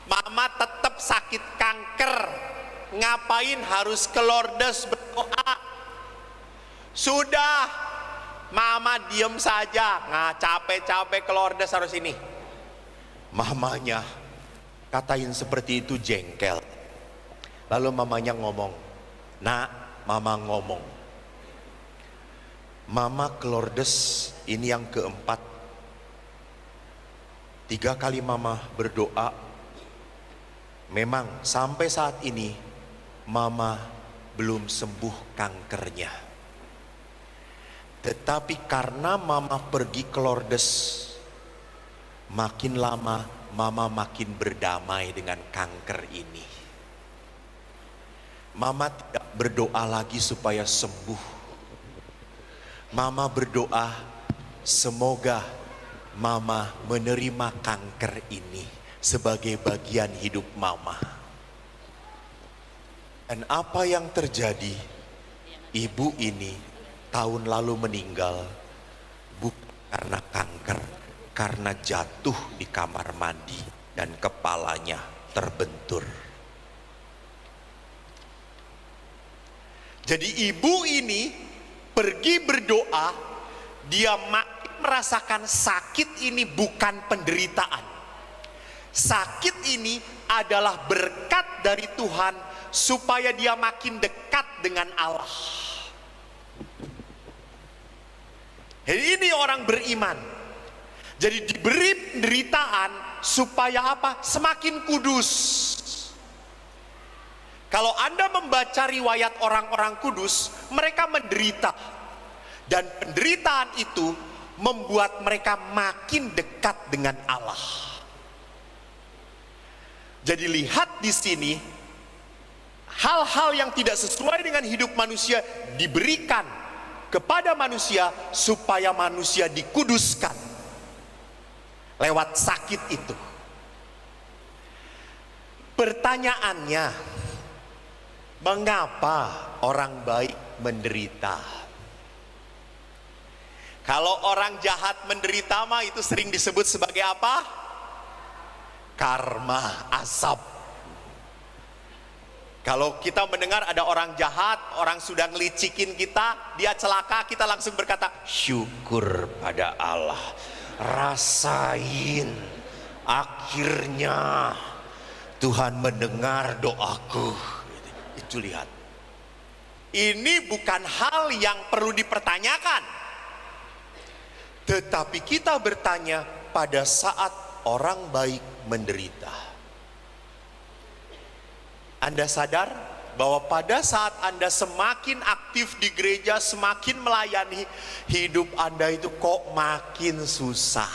Mama tetap sakit kanker. Ngapain harus ke Lourdes berdoa? Sudah, mama diem saja. Capek-capek ke Lourdes harus ini. Mamanya katain seperti itu jengkel. Lalu mamanya ngomong, "Nak, mama ngomong, mama ke Lourdes ini yang keempat. 3 kali mama berdoa. Memang sampai saat ini mama belum sembuh kankernya. Tetapi karena mama pergi ke Lourdes, makin lama mama makin berdamai dengan kanker ini. Mama tidak berdoa lagi supaya sembuh. Mama berdoa semoga mama menerima kanker ini sebagai bagian hidup mama." Dan apa yang terjadi? Ibu ini tahun lalu meninggal bukan karena kanker, karena jatuh di kamar mandi dan kepalanya terbentur. Jadi ibu ini pergi berdoa, dia merasakan sakit ini bukan penderitaan. Sakit ini adalah berkat dari Tuhan supaya dia makin dekat dengan Allah. Ini orang beriman. Jadi diberi penderitaan supaya apa? Semakin kudus. Kalau Anda membaca riwayat orang-orang kudus, mereka menderita. Dan penderitaan itu membuat mereka makin dekat dengan Allah. Jadi lihat di sini, hal-hal yang tidak sesuai dengan hidup manusia diberikan kepada manusia supaya manusia dikuduskan lewat sakit itu. Pertanyaannya, mengapa orang baik menderita? Kalau orang jahat menderita mah itu sering disebut sebagai apa? Karma, asap. Kalau kita mendengar ada orang jahat, orang sudah ngelicikin kita, dia celaka, kita langsung berkata, syukur pada Allah. Rasain, akhirnya Tuhan mendengar doaku. Itu lihat. Ini bukan hal yang perlu dipertanyakan. Tetapi kita bertanya pada saat orang baik menderita. Anda sadar bahwa pada saat Anda semakin aktif di gereja, semakin melayani, hidup Anda itu kok makin susah.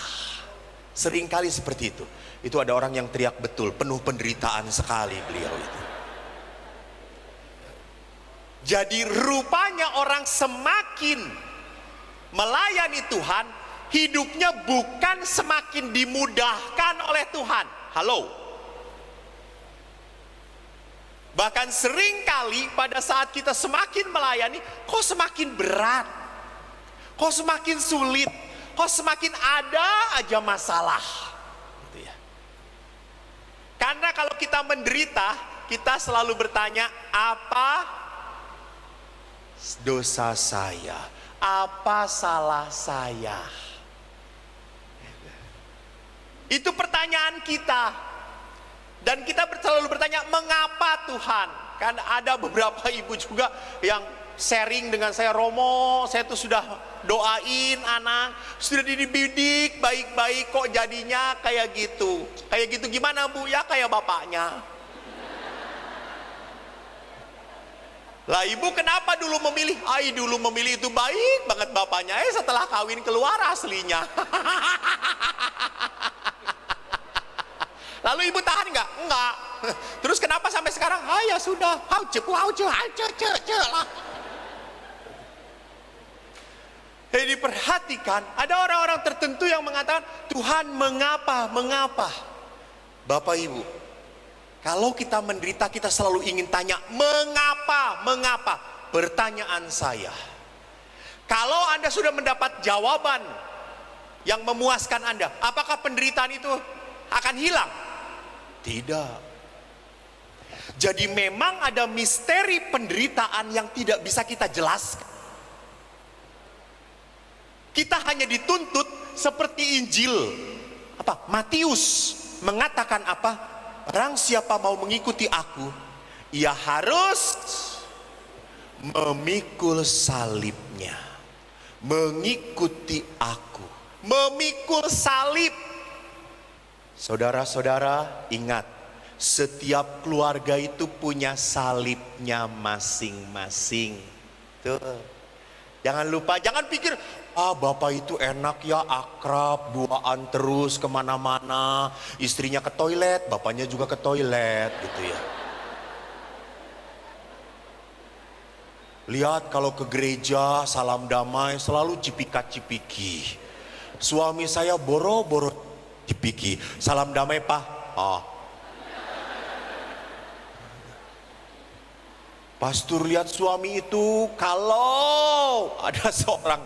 Seringkali seperti itu. Itu ada orang yang teriak betul, penuh penderitaan sekali beliau itu. Jadi rupanya orang semakin melayani Tuhan, hidupnya bukan semakin dimudahkan oleh Tuhan. Halo. Bahkan seringkali pada saat kita semakin melayani, kok semakin berat, kok semakin sulit, kok semakin ada aja masalah. Gitu ya. Karena kalau kita menderita, kita selalu bertanya, apa dosa saya? Apa salah saya? Itu pertanyaan kita. Dan kita selalu bertanya, mengapa Tuhan? Kan ada beberapa ibu juga yang sharing dengan saya, Romo, saya tuh sudah doain anak, sudah dididik baik-baik, kok jadinya kayak gitu. Kayak gitu gimana Bu? Ya kayak bapaknya. Lah ibu kenapa dulu memilih? Dulu memilih itu baik banget bapaknya. Setelah kawin keluar aslinya. Lalu ibu tahan nggak? Enggak. Terus kenapa sampai sekarang? Ya sudah. Lah. Jadi perhatikan, ada orang-orang tertentu yang mengatakan, Tuhan mengapa? Bapak Ibu, kalau kita menderita, kita selalu ingin tanya, mengapa? Pertanyaan saya, kalau Anda sudah mendapat jawaban yang memuaskan Anda, apakah penderitaan itu akan hilang? Tidak. Jadi memang ada misteri penderitaan yang tidak bisa kita jelaskan. Kita hanya dituntut seperti Injil Matius mengatakan apa? Barang siapa mau mengikuti aku, ia harus memikul salibnya, mengikuti aku, memikul salib. Saudara-saudara, ingat, setiap keluarga itu punya salibnya masing-masing. Tuh. Jangan lupa, jangan pikir, bapak itu enak ya, akrab, duaan terus kemana-mana, istrinya ke toilet, bapaknya juga ke toilet, gitu ya. Lihat kalau ke gereja, salam damai, selalu cipika-cipiki. Suami saya boro-boro cipiki, salam damai Pak. Pastor lihat suami itu, kalau ada seorang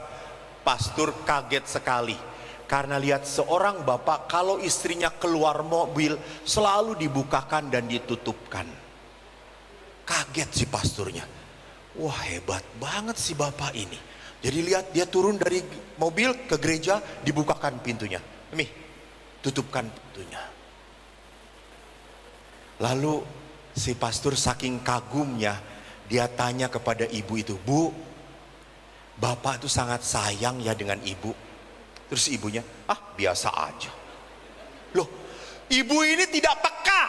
pastor kaget sekali karena lihat seorang bapak kalau istrinya keluar mobil selalu dibukakan dan ditutupkan. Kaget si pastornya. Wah, hebat banget si bapak ini. Jadi lihat, dia turun dari mobil ke gereja, dibukakan pintunya. Mimi, tutupkan pintunya. Lalu si pastor saking kagumnya, dia tanya kepada ibu itu, "Bu, Bapak itu sangat sayang ya dengan ibu." Terus ibunya, biasa aja. Loh, ibu ini tidak peka.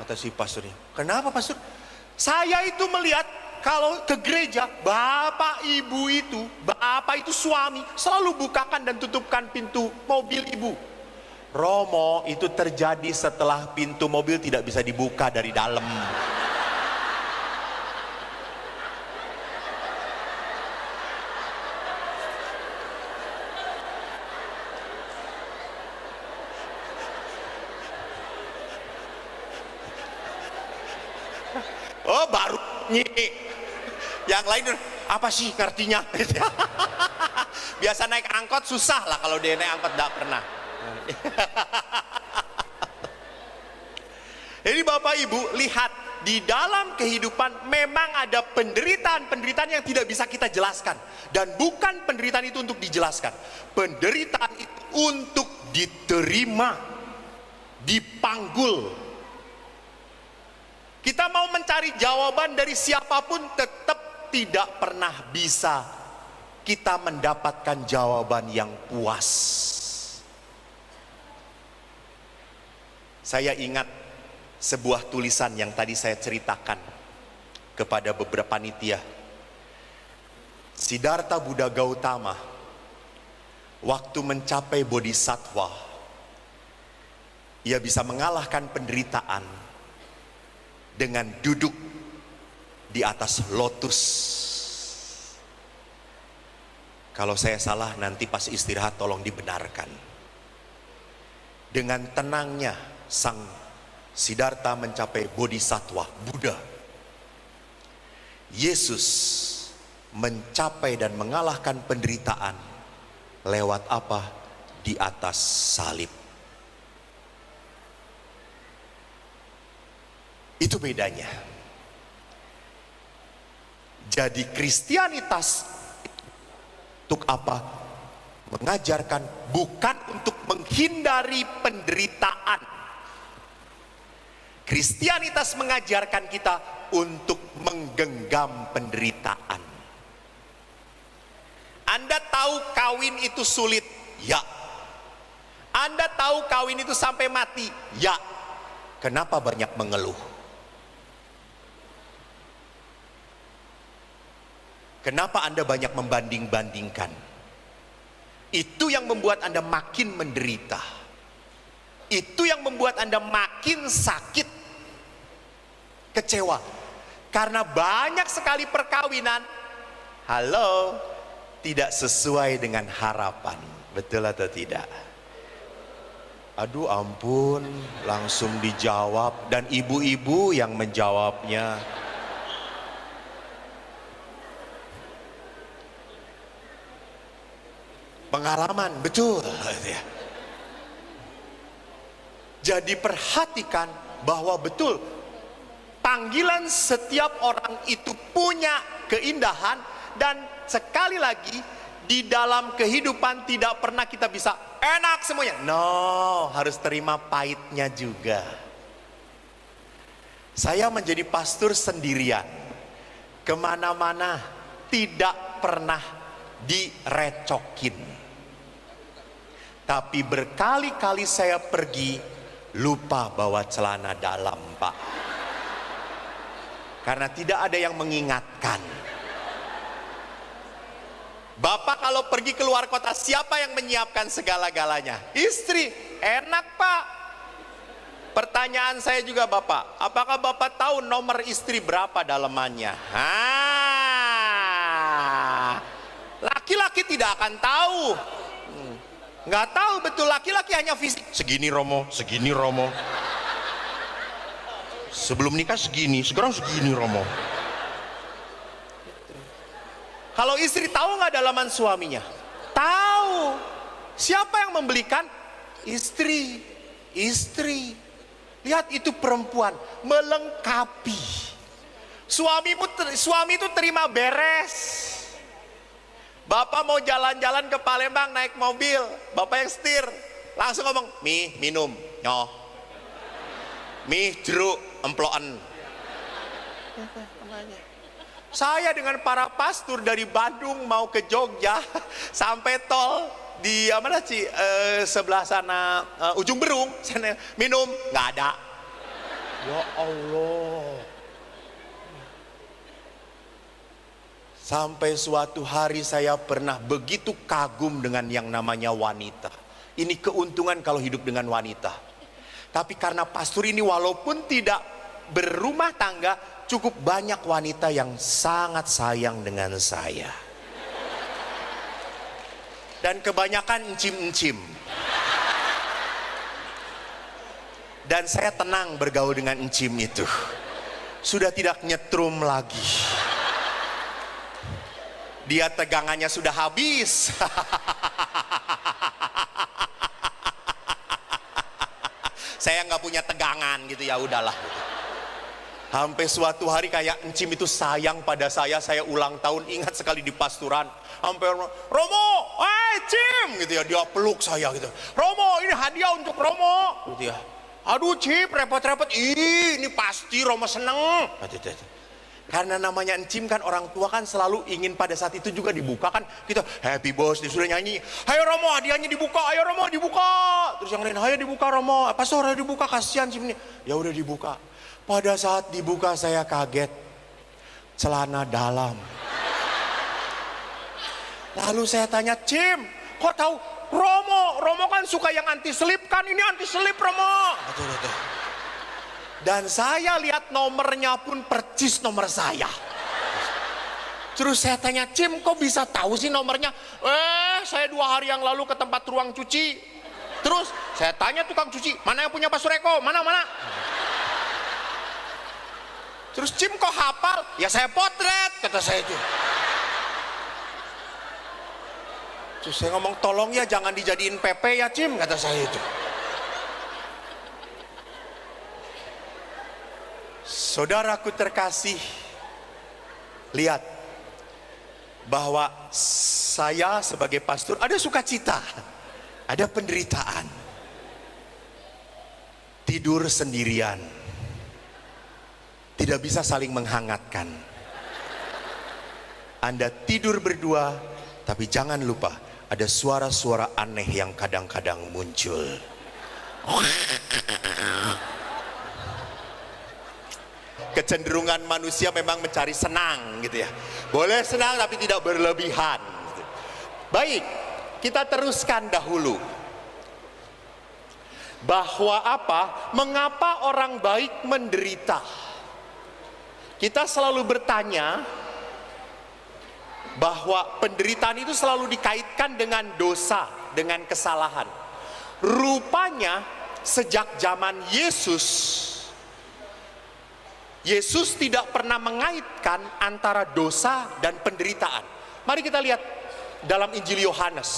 Kata si pastornya, "Kenapa pastor?" "Saya itu melihat kalau ke gereja, bapak itu suami selalu bukakan dan tutupkan pintu mobil ibu." "Romo, itu terjadi setelah pintu mobil tidak bisa dibuka dari dalam." Oh, baru nyi. Yang lain apa sih artinya? Biasa naik angkot susah lah, kalau dia naik angkot tidak pernah. Jadi Bapak Ibu lihat, di dalam kehidupan memang ada penderitaan yang tidak bisa kita jelaskan. Dan bukan penderitaan itu untuk dijelaskan. Penderitaan itu untuk diterima, dipanggul. Kita mau mencari jawaban dari siapapun, tetap tidak pernah bisa kita mendapatkan jawaban yang puas. Saya ingat sebuah tulisan yang tadi saya ceritakan kepada beberapa panitia. Siddhartha Buddha Gautama waktu mencapai bodhisattva, ia bisa mengalahkan penderitaan dengan duduk di atas lotus. Kalau saya salah nanti pas istirahat tolong dibenarkan. Dengan tenangnya sang Siddhartha mencapai bodhisattva Buddha. Yesus mencapai dan mengalahkan penderitaan lewat apa? Di atas salib. Itu bedanya. Jadi Kristianitas untuk apa? Mengajarkan bukan untuk menghindari penderitaan. Kristianitas mengajarkan kita untuk menggenggam penderitaan. Anda tahu kawin itu sulit? Ya. Anda tahu kawin itu sampai mati? Ya. Kenapa banyak mengeluh? Kenapa Anda banyak membanding-bandingkan? Itu yang membuat Anda makin menderita. Itu yang membuat Anda makin sakit, kecewa. Karena banyak sekali perkawinan, tidak sesuai dengan harapan. Betul atau tidak? Aduh ampun, langsung dijawab. Dan ibu-ibu yang menjawabnya. Pengalaman, betul. Jadi perhatikan bahwa betul, panggilan setiap orang itu punya keindahan. Dan sekali lagi, di dalam kehidupan tidak pernah kita bisa enak semuanya. No, harus terima pahitnya juga. Saya menjadi pastor sendirian, kemana-mana tidak pernah direcokin. Tapi berkali-kali saya pergi, lupa bawa celana dalam, Pak. Karena tidak ada yang mengingatkan. Bapak kalau pergi keluar kota, siapa yang menyiapkan segala-galanya? Istri. Enak, Pak. Pertanyaan saya juga, Bapak, apakah Bapak tahu nomor istri berapa dalamannya? Laki-laki tidak akan tahu. Nggak tahu betul, laki-laki hanya fisik. Segini Romo, segini Romo. Sebelum nikah segini, sekarang segini Romo. Kalau istri tahu nggak dalaman suaminya? Tahu. Siapa yang membelikan? Istri. Istri. Lihat itu perempuan melengkapi. Suami itu terima beres. Bapak mau jalan-jalan ke Palembang naik mobil, bapak yang setir, langsung ngomong, "Mi, minum." Nyoh. "Mi, jeruk, emploan." Saya dengan para pastor dari Bandung mau ke Jogja, sampai tol di mana sih, sebelah sana, Ujung Berung, sana, minum, nggak ada. Ya Allah. Sampai suatu hari saya pernah begitu kagum dengan yang namanya wanita. Ini keuntungan kalau hidup dengan wanita. Tapi karena pastor ini walaupun tidak berumah tangga, cukup banyak wanita yang sangat sayang dengan saya. Dan kebanyakan encim-encim. Dan saya tenang bergaul dengan encim itu. Sudah tidak nyetrum lagi. Dia tegangannya sudah habis. Saya nggak punya tegangan gitu, ya udahlah. Sampai suatu hari kayak encim itu sayang pada saya ulang tahun, ingat sekali di pasturan. Sampai "Romo, Cim," gitu ya, dia peluk saya gitu. "Romo, ini hadiah untuk Romo," gitu ya. "Aduh Cip, repot-repot." Ini pasti Romo seneng. Karena namanya encim kan, orang tua kan selalu ingin pada saat itu juga dibuka kan. Kita happy bos, dia sudah nyanyi, "Hayo Romo, hadiahnya dibuka, ayo Romo dibuka." Terus yang lain, "Hayo dibuka Romo." "Pastor, ayo dibuka, kasihan Cim ini." Ya udah dibuka. Pada saat dibuka saya kaget, celana dalam. Lalu saya tanya, "Cim, kok tahu?" Romo kan suka yang anti selip kan, ini anti selip Romo." Dan saya lihat nomornya pun percis nomor saya. Terus saya tanya, "Cim, kok bisa tahu sih nomornya?" Saya 2 hari yang lalu ke tempat ruang cuci. Terus saya tanya tukang cuci, "Mana yang punya Pastor Eko? Mana?" Terus, "Cim, kok hafal?" "Ya saya potret," kata saya itu. Terus saya ngomong, "Tolong ya jangan dijadiin PP ya Cim," kata saya itu. Saudaraku terkasih, lihat bahwa saya sebagai pastor ada sukacita, ada penderitaan. Tidur sendirian, tidak bisa saling menghangatkan. Anda tidur berdua, tapi jangan lupa ada suara-suara aneh yang kadang-kadang muncul. Kecenderungan manusia memang mencari senang gitu ya. Boleh senang tapi tidak berlebihan gitu. Baik, kita teruskan dahulu. Bahwa apa? Mengapa orang baik menderita? Kita selalu bertanya bahwa penderitaan itu selalu dikaitkan dengan dosa, dengan kesalahan. Rupanya sejak zaman Yesus tidak pernah mengaitkan antara dosa dan penderitaan. Mari kita lihat dalam Injil Yohanes.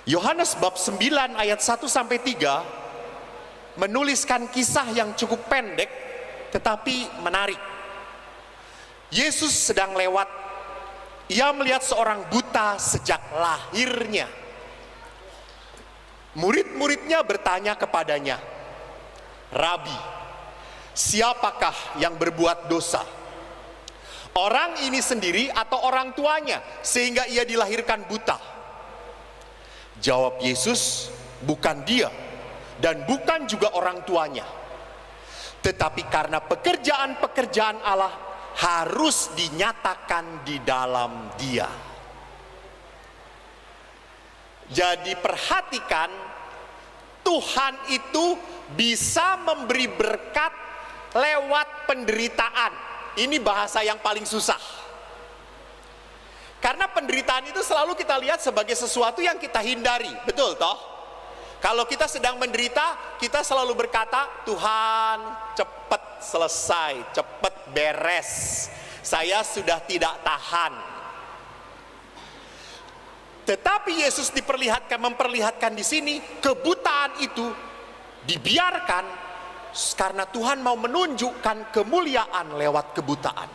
Yohanes bab 9 ayat 1 sampai 3 menuliskan kisah yang cukup pendek tetapi menarik. Yesus sedang lewat. Ia melihat seorang buta sejak lahirnya. Murid-muridnya bertanya kepadanya, "Rabi, siapakah yang berbuat dosa? Orang ini sendiri atau orang tuanya sehingga ia dilahirkan buta?" Jawab Yesus, "Bukan dia dan bukan juga orang tuanya. Tetapi karena pekerjaan-pekerjaan Allah harus dinyatakan di dalam dia." Jadi perhatikan, Tuhan itu bisa memberi berkat lewat penderitaan. Ini bahasa yang paling susah. Karena penderitaan itu selalu kita lihat sebagai sesuatu yang kita hindari. Betul toh? Kalau kita sedang menderita, kita selalu berkata, "Tuhan, cepat selesai, cepat beres. Saya sudah tidak tahan." Tetapi Yesus memperlihatkan di sini, kebutaan itu dibiarkan karena Tuhan mau menunjukkan kemuliaan lewat kebutaan.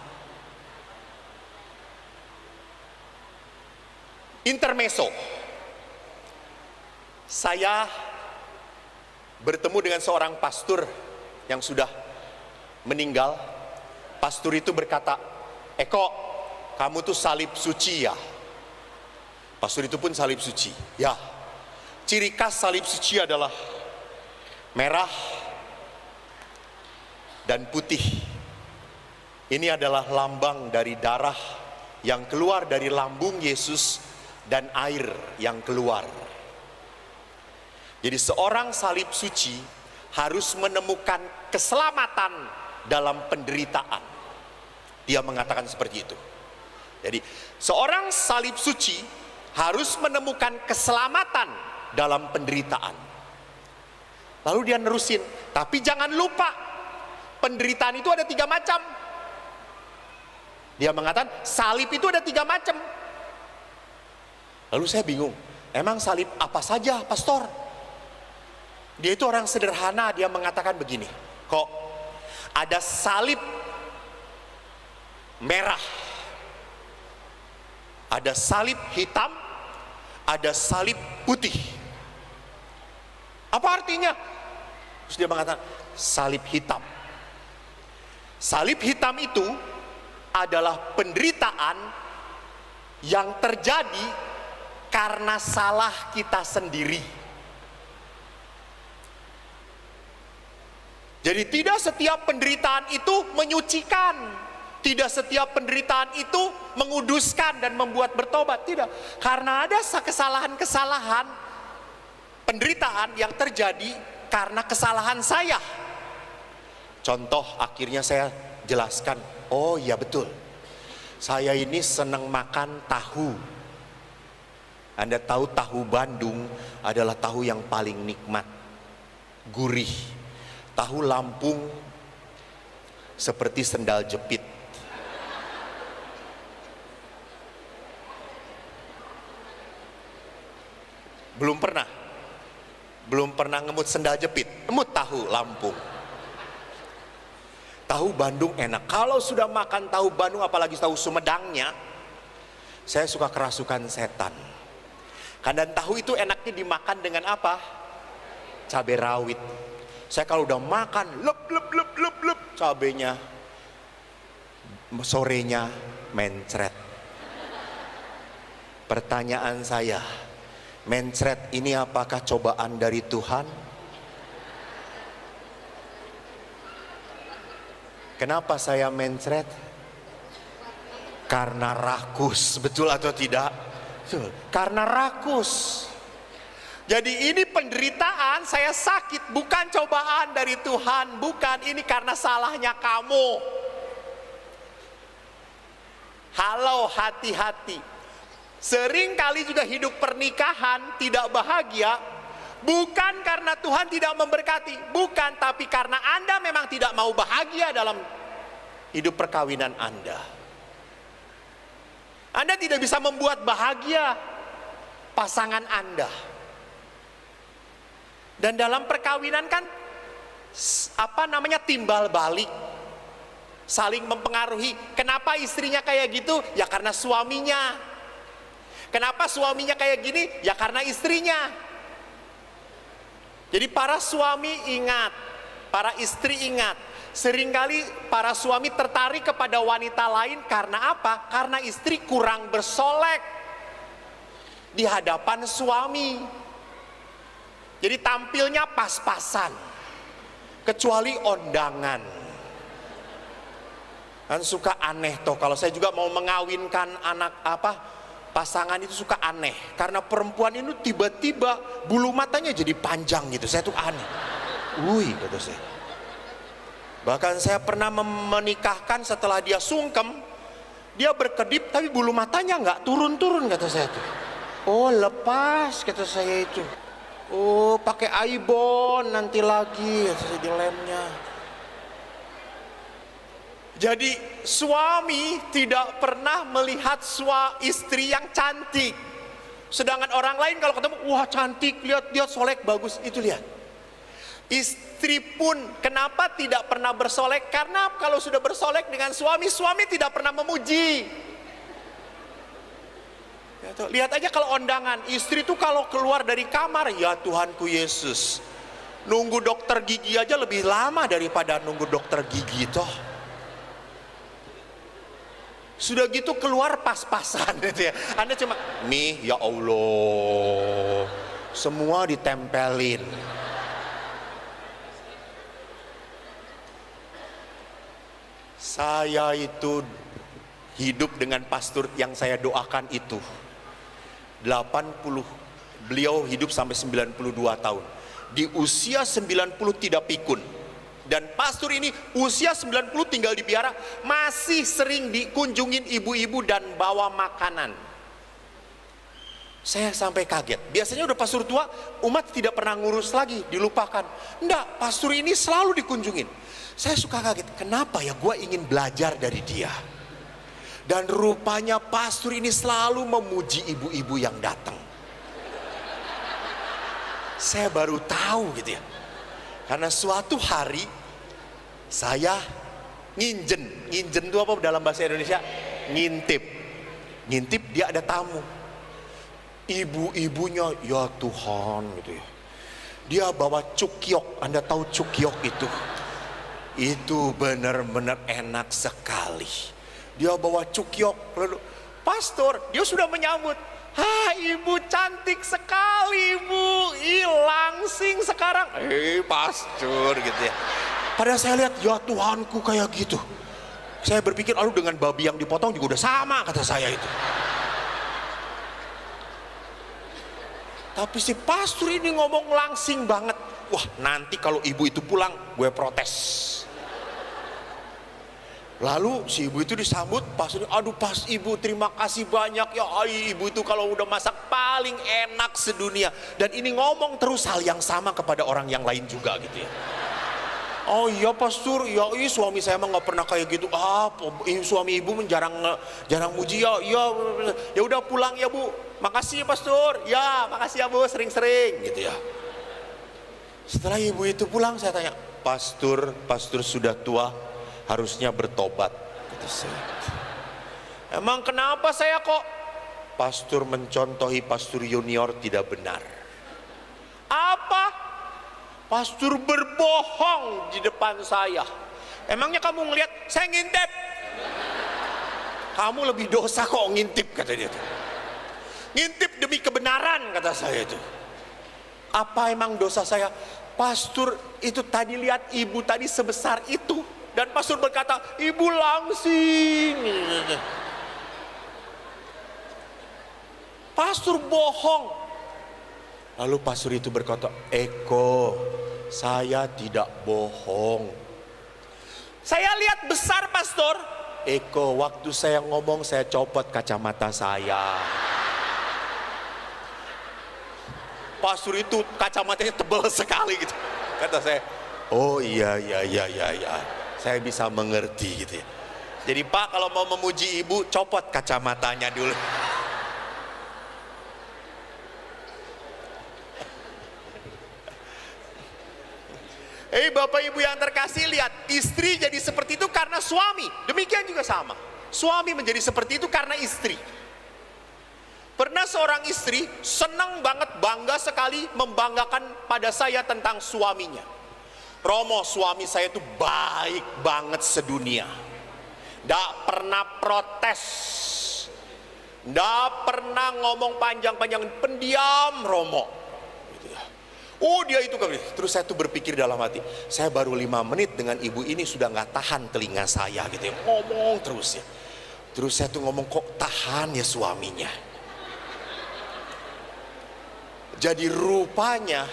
Intermezzo. Saya bertemu dengan seorang pastor yang sudah meninggal. Pastor itu berkata, "Eko, kamu tuh salib suci ya?" Pastor itu pun salib suci. Ya, ciri khas salib suci adalah merah dan putih. Ini adalah lambang dari darah yang keluar dari lambung Yesus dan air yang keluar. Jadi seorang salib suci harus menemukan keselamatan dalam penderitaan. Dia mengatakan seperti itu. Jadi seorang salib suci harus menemukan keselamatan dalam penderitaan. Lalu dia nerusin, tapi jangan lupa penderitaan itu ada 3 macam. Dia mengatakan salib itu ada 3 macam. Lalu saya bingung, emang salib apa saja, pastor? Dia itu orang sederhana, dia mengatakan begini, kok ada salib merah, ada salib hitam, ada salib putih. Apa artinya? Terus dia mengatakan salib hitam. Salib hitam itu adalah penderitaan yang terjadi karena salah kita sendiri. Jadi tidak setiap penderitaan itu menyucikan, tidak setiap penderitaan itu menguduskan dan membuat bertobat, tidak. Karena ada kesalahan-kesalahan penderitaan yang terjadi karena kesalahan saya. Contoh, akhirnya saya jelaskan, oh iya betul, saya ini senang makan tahu. Anda tahu tahu Bandung adalah tahu yang paling nikmat, gurih. Tahu Lampung seperti sendal jepit. Belum pernah ngemut sendal jepit, emut tahu Lampung. Tahu Bandung enak. Kalau sudah makan tahu Bandung, apalagi tahu Sumedangnya, saya suka kerasukan setan. Karena tahu itu enaknya dimakan dengan apa? Cabai rawit. Saya kalau udah makan, lep cabenya, sorenya mencret. Pertanyaan saya, mencret ini apakah cobaan dari Tuhan? Kenapa saya mencret? Karena rakus, betul atau tidak? Betul. Karena rakus. Jadi ini penderitaan, saya sakit bukan cobaan dari Tuhan, bukan, ini karena salahnya kamu. Halo, hati-hati. Sering kali juga hidup pernikahan tidak bahagia, bukan karena Tuhan tidak memberkati, bukan, tapi karena Anda memang tidak mau bahagia dalam hidup perkawinan Anda. Anda tidak bisa membuat bahagia pasangan Anda. Dan dalam perkawinan kan timbal balik, saling mempengaruhi. Kenapa istrinya kayak gitu? Ya karena suaminya. Kenapa suaminya kayak gini? Ya karena istrinya. Jadi para suami ingat, para istri ingat, seringkali para suami tertarik kepada wanita lain karena apa? Karena istri kurang bersolek di hadapan suami. Jadi tampilnya pas-pasan, kecuali undangan. Kan suka aneh toh, kalau saya juga mau mengawinkan pasangan itu suka aneh. Karena perempuan itu tiba-tiba bulu matanya jadi panjang gitu, saya tuh aneh. Kata saya. Bahkan saya pernah menikahkan setelah dia sungkem, dia berkedip tapi bulu matanya nggak turun-turun, kata saya tuh. Oh lepas, kata saya itu. Oh pakai aibon nanti lagi di lemnya. Jadi suami tidak pernah melihat istri yang cantik. Sedangkan orang lain kalau ketemu, wah cantik, lihat solek bagus, itu lihat. Istri pun kenapa tidak pernah bersolek? Karena kalau sudah bersolek dengan suami, suami tidak pernah memuji. Ya, tuh, lihat aja kalau undangan, istri tuh kalau keluar dari kamar, ya Tuhanku Yesus, nunggu dokter gigi aja lebih lama daripada nunggu dokter gigi toh. Sudah gitu keluar pas-pasan gitu ya. Anda cuma, nih ya Allah, semua ditempelin. Saya itu hidup dengan pastor yang saya doakan itu 80, beliau hidup sampai 92 tahun. Di usia 90 tidak pikun. Dan pastor ini usia 90 tinggal di biara, masih sering dikunjungin ibu-ibu dan bawa makanan. Saya sampai kaget. Biasanya udah pastor tua, umat tidak pernah ngurus lagi, dilupakan. Enggak, pastor ini selalu dikunjungin. Saya suka kaget, kenapa ya gue ingin belajar dari dia. Dan rupanya pastor ini selalu memuji ibu-ibu yang datang. Saya baru tahu gitu ya. Karena suatu hari saya nginjen itu apa dalam bahasa Indonesia? Ngintip dia ada tamu. Ibu-ibunya ya Tuhan gitu ya. Dia bawa cukyok, Anda tahu cukyok itu? Itu benar-benar enak sekali. Dia bawa cukyok, lalu pastor, dia sudah menyambut. Ibu cantik sekali ibu, langsing sekarang. Pastor gitu ya. Padahal saya lihat, ya Tuhanku kayak gitu. Saya berpikir, aduh dengan babi yang dipotong juga udah sama kata saya itu. Tapi si pastor ini ngomong langsing banget. Wah, nanti kalau ibu itu pulang, gue protes. Lalu si ibu itu disambut, pastor, aduh pas ibu terima kasih banyak ya, ibu itu kalau udah masak paling enak sedunia. Dan ini ngomong terus hal yang sama kepada orang yang lain juga gitu ya. Oh iya pastor, ya suami saya mah nggak pernah kayak gitu. Suami ibu jarang muji ya. Ya udah pulang ya bu. Makasih ya pastor. Ya makasih ya bu, sering-sering gitu ya. Setelah ibu itu pulang saya tanya, pastor sudah tua, harusnya bertobat kata saya. Emang kenapa saya kok? Pastor mencontohi pastor junior tidak benar. Apa? Pastor berbohong di depan saya. Emangnya kamu ngelihat saya ngintip? Kamu lebih dosa kok ngintip kata dia. Ngintip demi kebenaran kata saya itu. Apa emang dosa saya? Pastor itu tadi lihat ibu tadi sebesar itu. Dan pastor berkata, ibu langsing. Pastor bohong. Lalu pastor itu berkata, Eko, saya tidak bohong. Saya lihat besar pastor. Eko, waktu saya ngomong saya copot kacamata saya. Pastor itu kacamatanya tebal sekali gitu. Kata saya, oh iya. Saya bisa mengerti gitu ya. Jadi Pak kalau mau memuji ibu, copot kacamatanya dulu. Bapak ibu yang terkasih, lihat, istri jadi seperti itu karena suami. Demikian juga sama. Suami menjadi seperti itu karena istri. Pernah seorang istri senang banget, bangga sekali membanggakan pada saya tentang suaminya. Romo, suami saya itu baik banget sedunia. Nggak pernah protes, nggak pernah ngomong panjang-panjang, pendiam Romo. Oh dia itu kan. Terus saya tuh berpikir dalam hati, saya baru 5 menit dengan ibu ini sudah nggak tahan telinga saya gitu ya, ngomong terus ya. Terus saya tuh ngomong, kok tahan ya suaminya. Jadi rupanya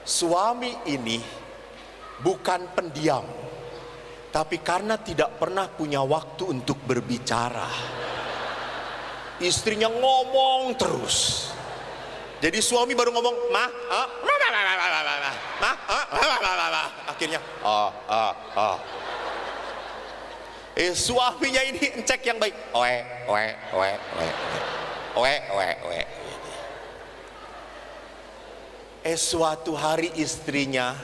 suami ini bukan pendiam, tapi karena tidak pernah punya waktu untuk berbicara, istrinya ngomong terus. Jadi suami baru ngomong, akhirnya suaminya ini cek yang baik, suatu hari istrinya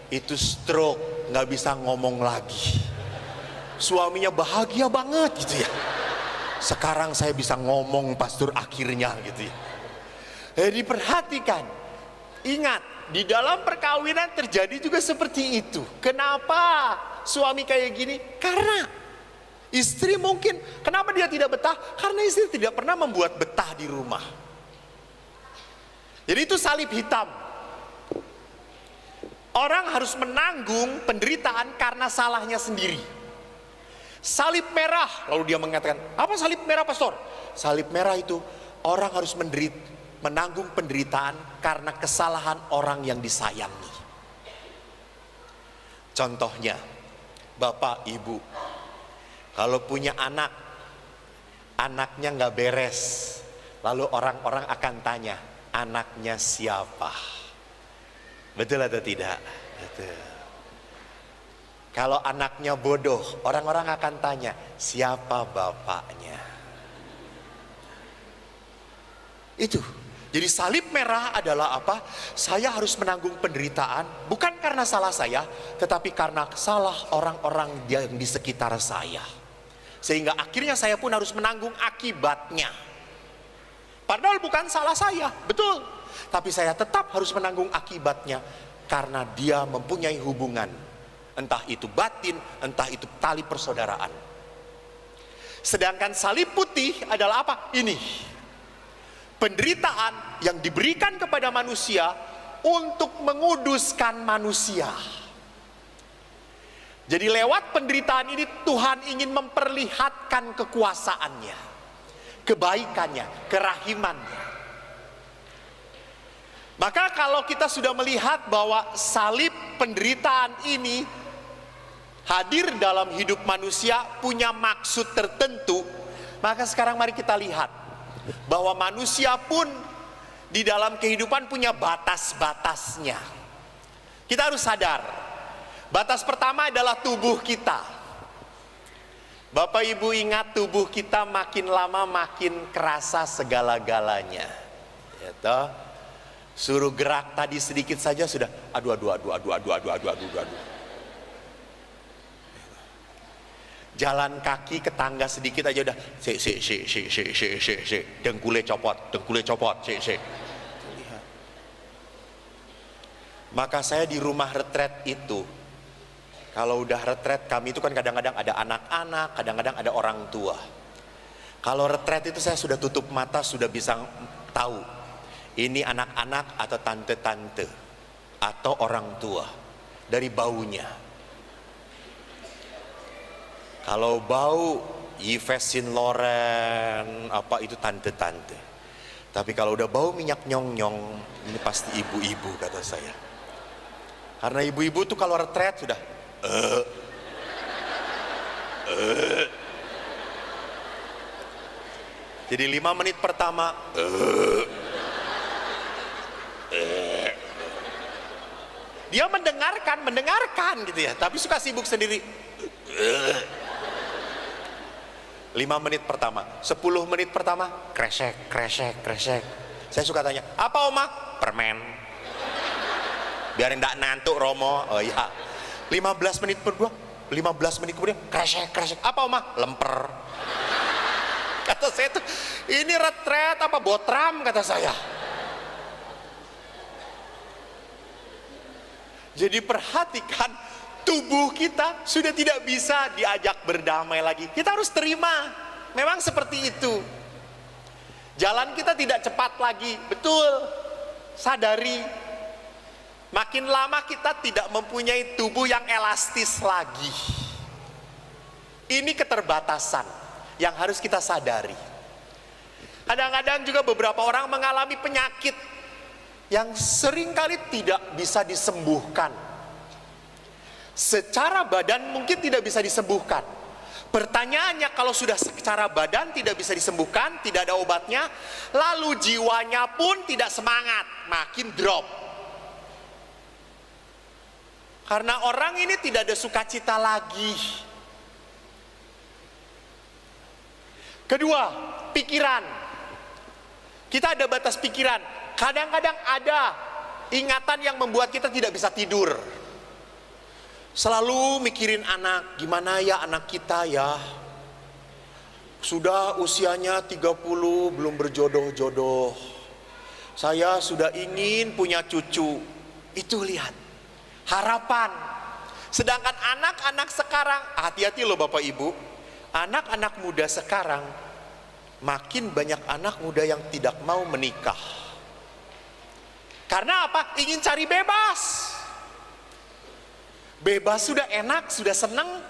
itu stroke, nggak bisa ngomong lagi. Suaminya bahagia banget gitu ya. Sekarang saya bisa ngomong pastor akhirnya gitu ya. Jadi perhatikan, ingat di dalam perkawinan terjadi juga seperti itu. Kenapa suami kayak gini? Karena istri mungkin, kenapa dia tidak betah? Karena istri tidak pernah membuat betah di rumah. Jadi itu salib hitam. Orang harus menanggung penderitaan karena salahnya sendiri. Salib merah, lalu dia mengatakan, apa salib merah pastor? Salib merah itu orang harus menanggung penderitaan karena kesalahan orang yang disayangi. Contohnya, bapak ibu, kalau punya anak, anaknya nggak beres, lalu orang-orang akan tanya, anaknya siapa? Betul atau tidak? Betul. Kalau anaknya bodoh, orang-orang akan tanya, siapa bapaknya? Itu. Jadi salib merah adalah apa? Saya harus menanggung penderitaan, bukan karena salah saya, tetapi karena salah orang-orang yang di sekitar saya. Sehingga akhirnya saya pun harus menanggung akibatnya. Padahal bukan salah saya, betul. Tapi saya tetap harus menanggung akibatnya, karena dia mempunyai hubungan. Entah itu batin, entah itu tali persaudaraan. Sedangkan salib putih adalah apa? Ini penderitaan yang diberikan kepada manusia untuk menguduskan manusia. Jadi lewat penderitaan ini Tuhan ingin memperlihatkan kekuasaannya, kebaikannya, kerahimannya. Maka kalau kita sudah melihat bahwa salib penderitaan ini hadir dalam hidup manusia, punya maksud tertentu, maka sekarang mari kita lihat bahwa manusia pun di dalam kehidupan punya batas-batasnya. Kita harus sadar, batas pertama adalah tubuh kita. Bapak Ibu ingat, tubuh kita makin lama makin kerasa segala-galanya, ya toh? Suruh gerak tadi sedikit saja sudah aduh. Jalan kaki ke tangga sedikit aja udah dengkule copot. Maka saya di rumah retret itu, kalau udah retret kami itu kan kadang-kadang ada anak-anak, kadang-kadang ada orang tua. Kalau retret itu saya sudah tutup mata, sudah bisa tahu ini anak-anak atau tante-tante atau orang tua dari baunya. Kalau bau Yves Saint Laurent apa itu tante-tante. Tapi kalau udah bau minyak nyong-nyong, ini pasti ibu-ibu kata saya. Karena ibu-ibu tuh kalau retret sudah Jadi 5 menit pertama dia mendengarkan gitu ya, tapi suka sibuk sendiri. 5 menit pertama, 10 menit pertama kresek. Saya suka tanya, apa oma? Permen. Biar ndak nantuk Romo. Oh iya. 15 menit kemudian kresek. Apa oma? Lemper. Kata saya tuh, ini retret apa botram kata saya. Jadi perhatikan, tubuh kita sudah tidak bisa diajak berdamai lagi. Kita harus terima, memang seperti itu. Jalan kita tidak cepat lagi, betul. Sadari, makin lama kita tidak mempunyai tubuh yang elastis lagi. Ini keterbatasan yang harus kita sadari. Kadang-kadang juga beberapa orang mengalami penyakit yang seringkali tidak bisa disembuhkan. Secara badan mungkin tidak bisa disembuhkan. Pertanyaannya, kalau sudah secara badan tidak bisa disembuhkan, tidak ada obatnya, lalu jiwanya pun tidak semangat, makin drop. Karena orang ini tidak ada sukacita lagi. Kedua, pikiran. Kita ada batas pikiran. Kadang-kadang ada ingatan yang membuat kita tidak bisa tidur. Selalu mikirin anak, gimana ya anak kita ya. Sudah usianya 30 belum berjodoh-jodoh. Saya sudah ingin punya cucu. Itu lihat, harapan. Sedangkan anak-anak sekarang, hati-hati loh Bapak Ibu, anak-anak muda sekarang, makin banyak anak muda yang tidak mau menikah. Karena apa? Ingin cari bebas. Bebas sudah enak, sudah senang.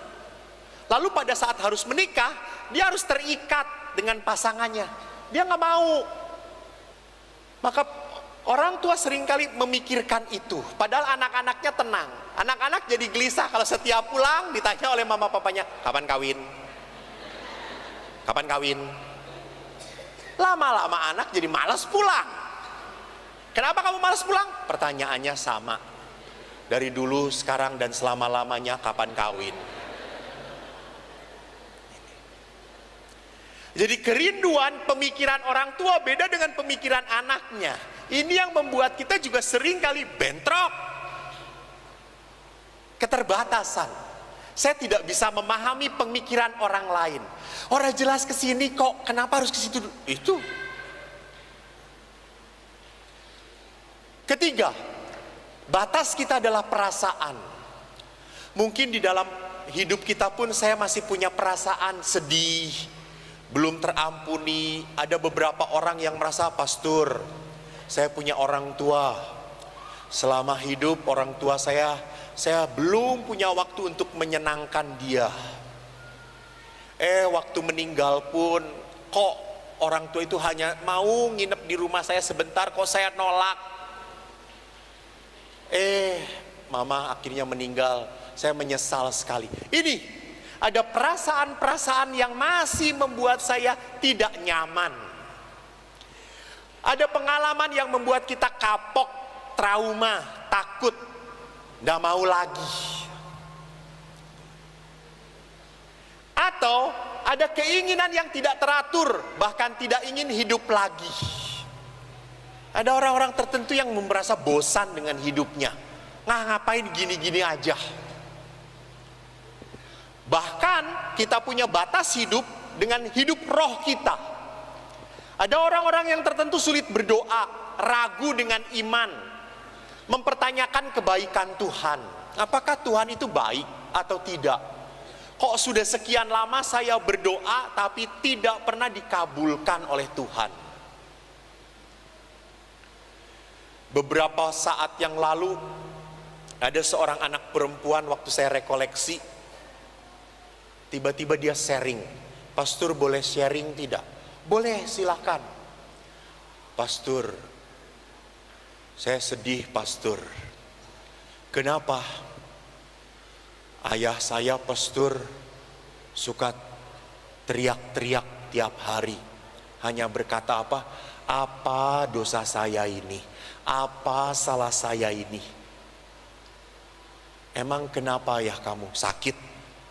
Lalu pada saat harus menikah, dia harus terikat dengan pasangannya. Dia nggak mau. Maka orang tua seringkali memikirkan itu. Padahal anak-anaknya tenang. Anak-anak jadi gelisah kalau setiap pulang ditanya oleh mama papanya, kapan kawin? Kapan kawin? Lama-lama anak jadi malas pulang. Kenapa kamu malas pulang? Pertanyaannya sama. Dari dulu, sekarang, dan selama-lamanya kapan kawin? Jadi kerinduan pemikiran orang tua beda dengan pemikiran anaknya. Ini yang membuat kita juga sering kali bentrok. Keterbatasan. Saya tidak bisa memahami pemikiran orang lain. Orang jelas ke sini kok, kenapa harus ke situ? Itu. Ketiga, batas kita adalah perasaan. Mungkin di dalam hidup kita pun saya masih punya perasaan sedih, belum terampuni. Ada beberapa orang yang merasa, pastor, saya punya orang tua. Selama hidup orang tua saya belum punya waktu untuk menyenangkan dia. Waktu meninggal pun kok orang tua itu hanya mau nginep di rumah saya sebentar, kok saya nolak. Mama akhirnya meninggal, saya menyesal sekali. Ini ada perasaan-perasaan yang masih membuat saya tidak nyaman. Ada pengalaman yang membuat kita kapok, trauma, takut, tidak mau lagi. Atau ada keinginan yang tidak teratur, bahkan tidak ingin hidup lagi. Ada orang-orang tertentu yang merasa bosan dengan hidupnya. Ngapain gini-gini aja. Bahkan kita punya batas hidup dengan hidup roh kita. Ada orang-orang yang tertentu sulit berdoa, ragu dengan iman, mempertanyakan kebaikan Tuhan. Apakah Tuhan itu baik atau tidak? Kok sudah sekian lama saya berdoa tapi tidak pernah dikabulkan oleh Tuhan? Beberapa saat yang lalu ada seorang anak perempuan, waktu saya rekoleksi, tiba-tiba dia sharing. Pastor, boleh sharing tidak? Boleh, silakan. Pastor, saya sedih pastor. Kenapa? Ayah saya pastor suka teriak-teriak tiap hari. Hanya berkata apa? Apa dosa saya ini? Apa salah saya ini? Emang kenapa ayah kamu? Sakit?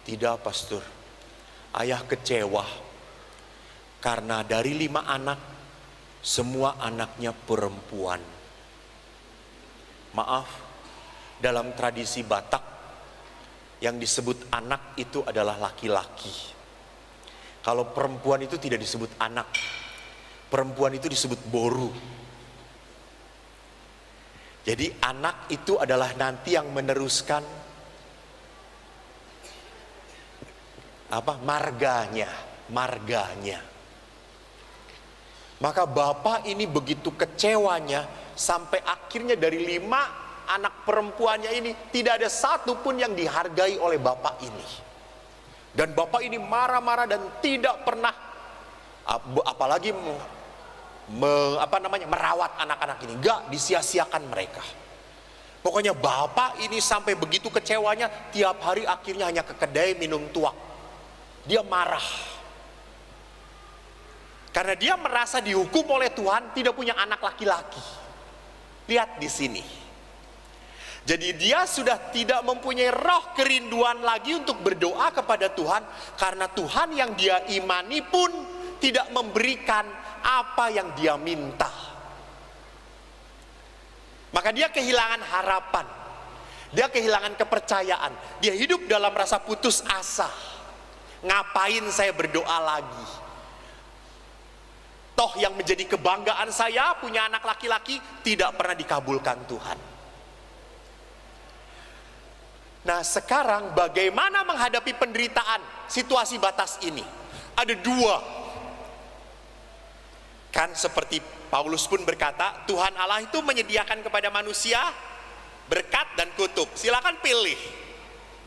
Tidak pastor. Ayah kecewa. Karena dari 5 anak, semua anaknya perempuan. Maaf, dalam tradisi Batak, yang disebut anak itu adalah laki-laki. Kalau perempuan itu tidak disebut anak. Perempuan itu disebut boru. Jadi anak itu adalah nanti yang meneruskan marganya. Maka bapak ini begitu kecewanya sampai akhirnya dari 5 anak perempuannya ini tidak ada satu pun yang dihargai oleh bapak ini. Dan bapak ini marah-marah dan tidak pernah apalagi merawat anak-anak ini, enggak, disia-siakan mereka. Pokoknya bapak ini sampai begitu kecewanya, tiap hari akhirnya hanya ke kedai minum tuak. Dia marah karena dia merasa dihukum oleh Tuhan, tidak punya anak laki-laki. Lihat di sini. Jadi dia sudah tidak mempunyai roh kerinduan lagi untuk berdoa kepada Tuhan, karena Tuhan yang dia imani pun tidak memberikan apa yang dia minta. Maka dia kehilangan harapan, dia kehilangan kepercayaan, dia hidup dalam rasa putus asa. Ngapain saya berdoa lagi? Toh yang menjadi kebanggaan saya punya anak laki-laki tidak pernah dikabulkan Tuhan. Nah sekarang bagaimana menghadapi penderitaan situasi batas ini? Ada dua. Kan seperti Paulus pun berkata, Tuhan Allah itu menyediakan kepada manusia berkat dan kutuk. Silakan pilih.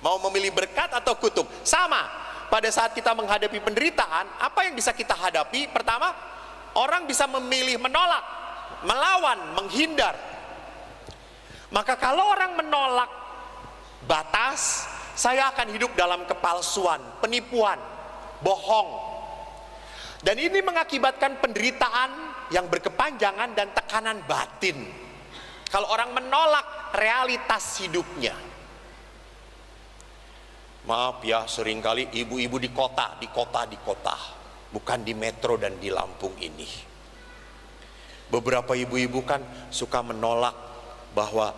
Mau memilih berkat atau kutuk. Sama, pada saat kita menghadapi penderitaan, apa yang bisa kita hadapi? Pertama, orang bisa memilih menolak, melawan, menghindar. Maka kalau orang menolak batas, saya akan hidup dalam kepalsuan, penipuan, bohong. Dan ini mengakibatkan penderitaan yang berkepanjangan dan tekanan batin. Kalau orang menolak realitas hidupnya. Maaf ya, seringkali ibu-ibu di kota, bukan di metro dan di Lampung ini. Beberapa ibu-ibu kan suka menolak bahwa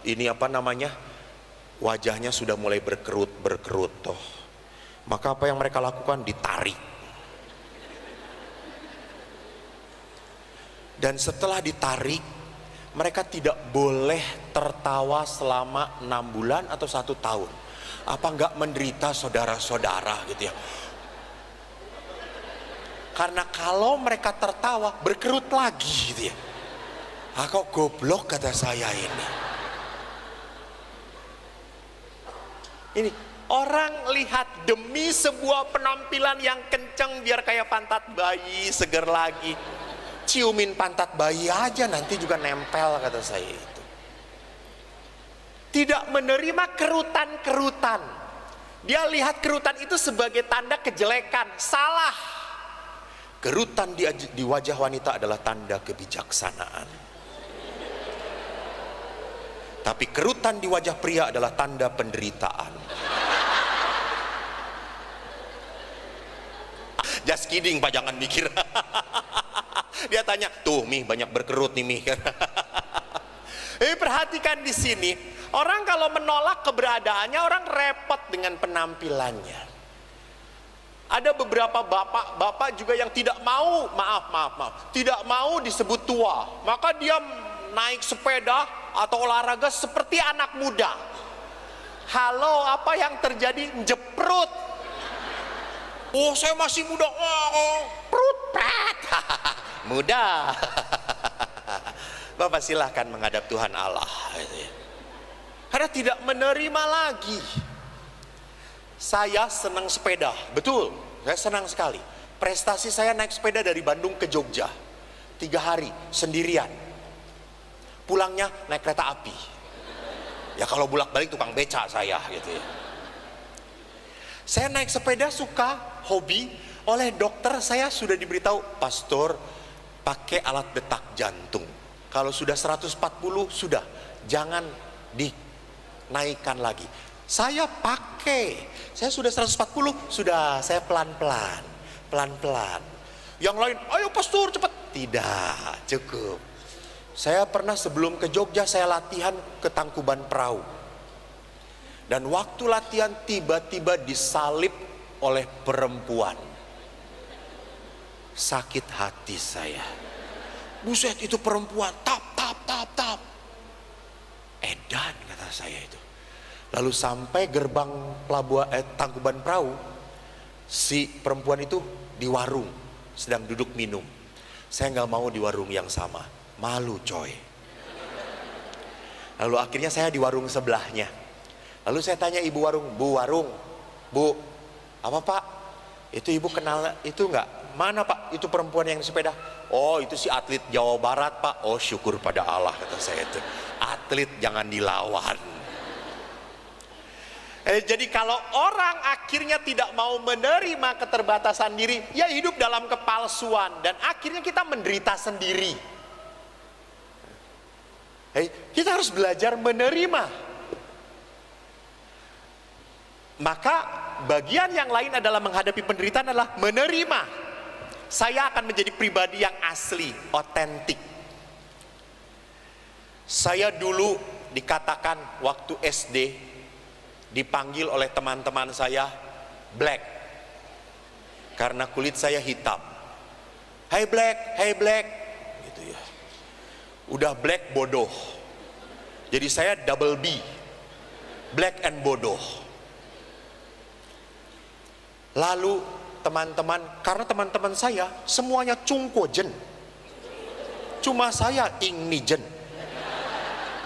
ini wajahnya sudah mulai berkerut toh. Maka apa yang mereka lakukan? Ditarik. Dan setelah ditarik, mereka tidak boleh tertawa selama 6 bulan atau 1 tahun. Apa enggak menderita saudara-saudara gitu ya? Karena kalau mereka tertawa berkerut lagi gitu ya. Kok goblok kata saya ini. Ini orang lihat demi sebuah penampilan yang kenceng biar kayak pantat bayi seger lagi. Ciumin pantat bayi aja nanti juga nempel kata saya itu. Tidak menerima kerutan-kerutan. Dia lihat kerutan itu sebagai tanda kejelekan. Salah. Kerutan di wajah wanita adalah tanda kebijaksanaan. Tapi kerutan di wajah pria adalah tanda penderitaan. Just kidding Pak, jangan mikir. Dia tanya, tuh Mi banyak berkerut nih Mi. Perhatikan di sini, orang kalau menolak keberadaannya, orang repot dengan penampilannya. Ada beberapa bapak juga yang tidak mau, tidak mau disebut tua. Maka dia naik sepeda atau olahraga seperti anak muda. Halo, apa yang terjadi? Jeprut. Oh, saya masih muda. Prut, prat. Muda. Bapak silahkan menghadap Tuhan Allah. Karena tidak menerima lagi. Saya senang sepeda, betul, saya senang sekali. Prestasi saya naik sepeda dari Bandung ke Jogja 3 hari sendirian. Pulangnya naik kereta api. Ya kalau bolak-balik tukang beca saya gitu ya. Saya naik sepeda suka, hobi. Oleh dokter saya sudah diberitahu, pastor pakai alat detak jantung. Kalau sudah 140 sudah, jangan dinaikkan lagi. Saya pakai, saya sudah 140, sudah saya pelan-pelan. Yang lain, ayo pastor cepat. Tidak, cukup. Saya pernah sebelum ke Jogja, saya latihan ke Tangkuban Perahu. Dan waktu latihan tiba-tiba disalib oleh perempuan. Sakit hati saya. Buset, itu perempuan, tap. Edan kata saya itu. Lalu sampai gerbang Tangkuban Perahu, si perempuan itu di warung sedang duduk minum. Saya nggak mau di warung yang sama, malu coy. Lalu akhirnya saya di warung sebelahnya. Lalu saya tanya ibu warung, bu, apa Pak? Itu ibu kenal itu nggak? Mana Pak? Itu perempuan yang sepeda. Oh, itu si atlet Jawa Barat Pak. Oh, syukur pada Allah kata saya itu. Atlet jangan dilawan. Jadi kalau orang akhirnya tidak mau menerima keterbatasan diri, ya hidup dalam kepalsuan dan akhirnya kita menderita sendiri. Kita harus belajar menerima. Maka bagian yang lain adalah menghadapi penderitaan adalah menerima. Saya akan menjadi pribadi yang asli, otentik. Saya dulu dikatakan waktu SD dipanggil oleh teman-teman saya black karena kulit saya hitam. Hey black, gitu ya. Udah black bodoh. Jadi saya double B, black and bodoh. Lalu teman-teman, karena teman-teman saya semuanya cungkojen, cuma saya ingnijen,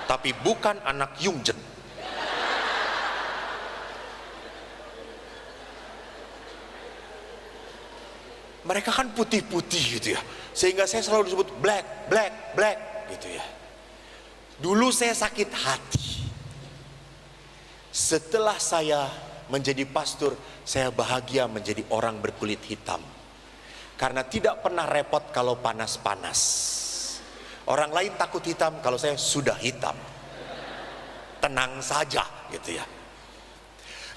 tapi bukan anak Yungjen. Mereka kan putih-putih gitu ya, sehingga saya selalu disebut black gitu ya. Dulu saya sakit hati. Setelah saya menjadi pastor, saya bahagia menjadi orang berkulit hitam, karena tidak pernah repot kalau panas-panas. Orang lain takut hitam, kalau saya sudah hitam, tenang saja gitu ya.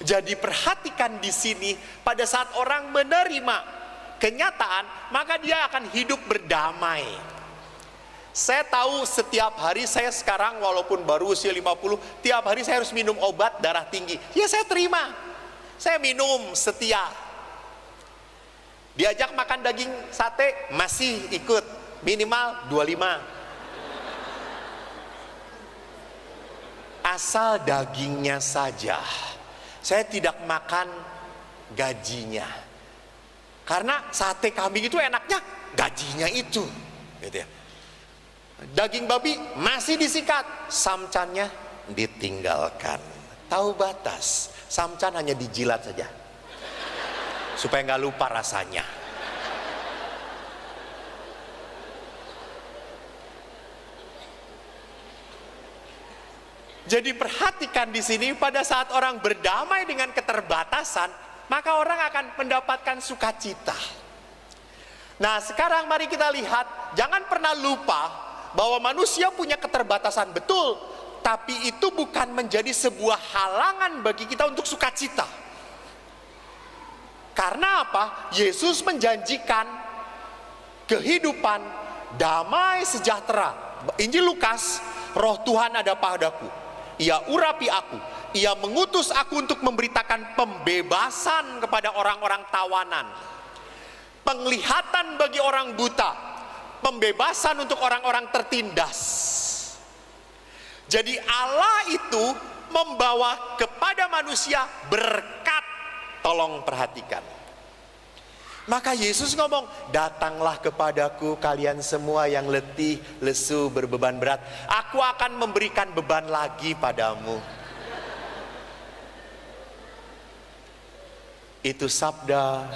Jadi perhatikan di sini, pada saat orang menerima kenyataan, maka dia akan hidup berdamai. Saya tahu setiap hari saya sekarang walaupun baru usia 50, tiap hari saya harus minum obat darah tinggi. Ya saya terima, saya minum setia. Diajak makan daging sate, masih ikut, minimal 25. Asal dagingnya saja, saya tidak makan gajinya. Karena sate kambing itu enaknya gajinya itu, gitu ya. Daging babi masih disikat, samcannya ditinggalkan. Tahu batas, samcan hanya dijilat saja, supaya nggak lupa rasanya. Jadi perhatikan di sini, pada saat orang berdamai dengan keterbatasan, maka orang akan mendapatkan sukacita. Nah sekarang mari kita lihat, jangan pernah lupa bahwa manusia punya keterbatasan, betul, tapi itu bukan menjadi sebuah halangan bagi kita untuk sukacita. Karena apa? Yesus menjanjikan kehidupan damai sejahtera. Injil Lukas, Roh Tuhan ada padaku, Ia urapi aku, Ia mengutus aku untuk memberitakan pembebasan kepada orang-orang tawanan, penglihatan bagi orang buta, pembebasan untuk orang-orang tertindas. Jadi Allah itu membawa kepada manusia berkat. Tolong perhatikan. Maka Yesus ngomong, datanglah kepadaku kalian semua yang letih, lesu, berbeban berat, aku akan memberikan beban lagi padamu. Itu sabda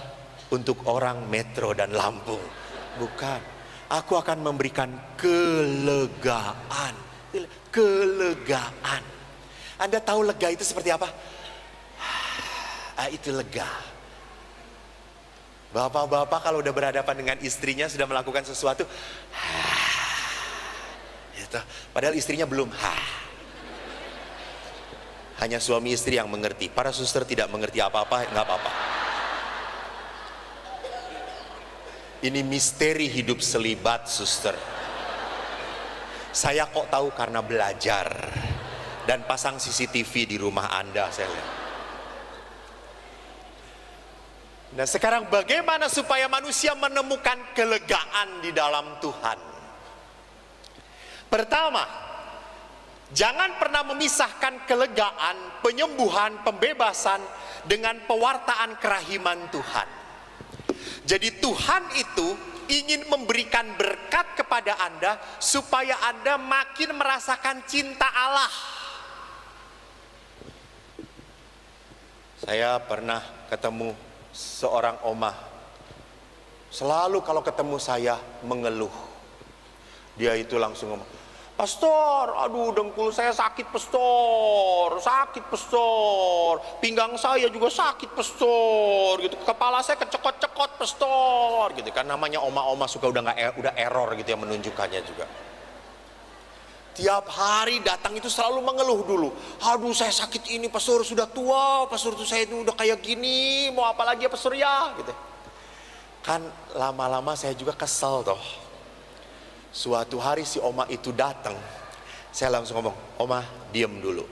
untuk orang Metro dan Lampung, bukan. Aku akan memberikan kelegaan. Kelegaan. Anda tahu lega itu seperti apa? Itu lega. Bapak-bapak kalau udah berhadapan dengan istrinya, sudah melakukan sesuatu, gitu. Padahal istrinya belum. Hanya suami istri yang mengerti. Para suster tidak mengerti apa-apa, nggak apa-apa. Ini misteri hidup selibat, suster. Saya kok tahu karena belajar dan pasang CCTV di rumah Anda, saya lihat. Nah sekarang bagaimana supaya manusia menemukan kelegaan di dalam Tuhan? Pertama, jangan pernah memisahkan kelegaan, penyembuhan, pembebasan dengan pewartaan kerahiman Tuhan. Jadi Tuhan itu ingin memberikan berkat kepada Anda supaya Anda makin merasakan cinta Allah. Saya pernah ketemu seorang omah, selalu kalau ketemu saya mengeluh. Dia itu langsung ngomong, pastor, aduh dengkul saya sakit pastor, pinggang saya juga sakit pastor, gitu, kepala saya kecekot-cekot pastor, gitu kan. Namanya oma-oma suka udah error gitu ya menunjukkannya juga. Tiap hari datang itu selalu mengeluh dulu, aduh saya sakit ini pastor, sudah tua pastor, tuh saya itu udah kayak gini, mau apa lagi ya pastor ya, gitu. Kan lama-lama saya juga kesel toh. Suatu hari si oma itu datang, saya langsung ngomong, oma diam dulu,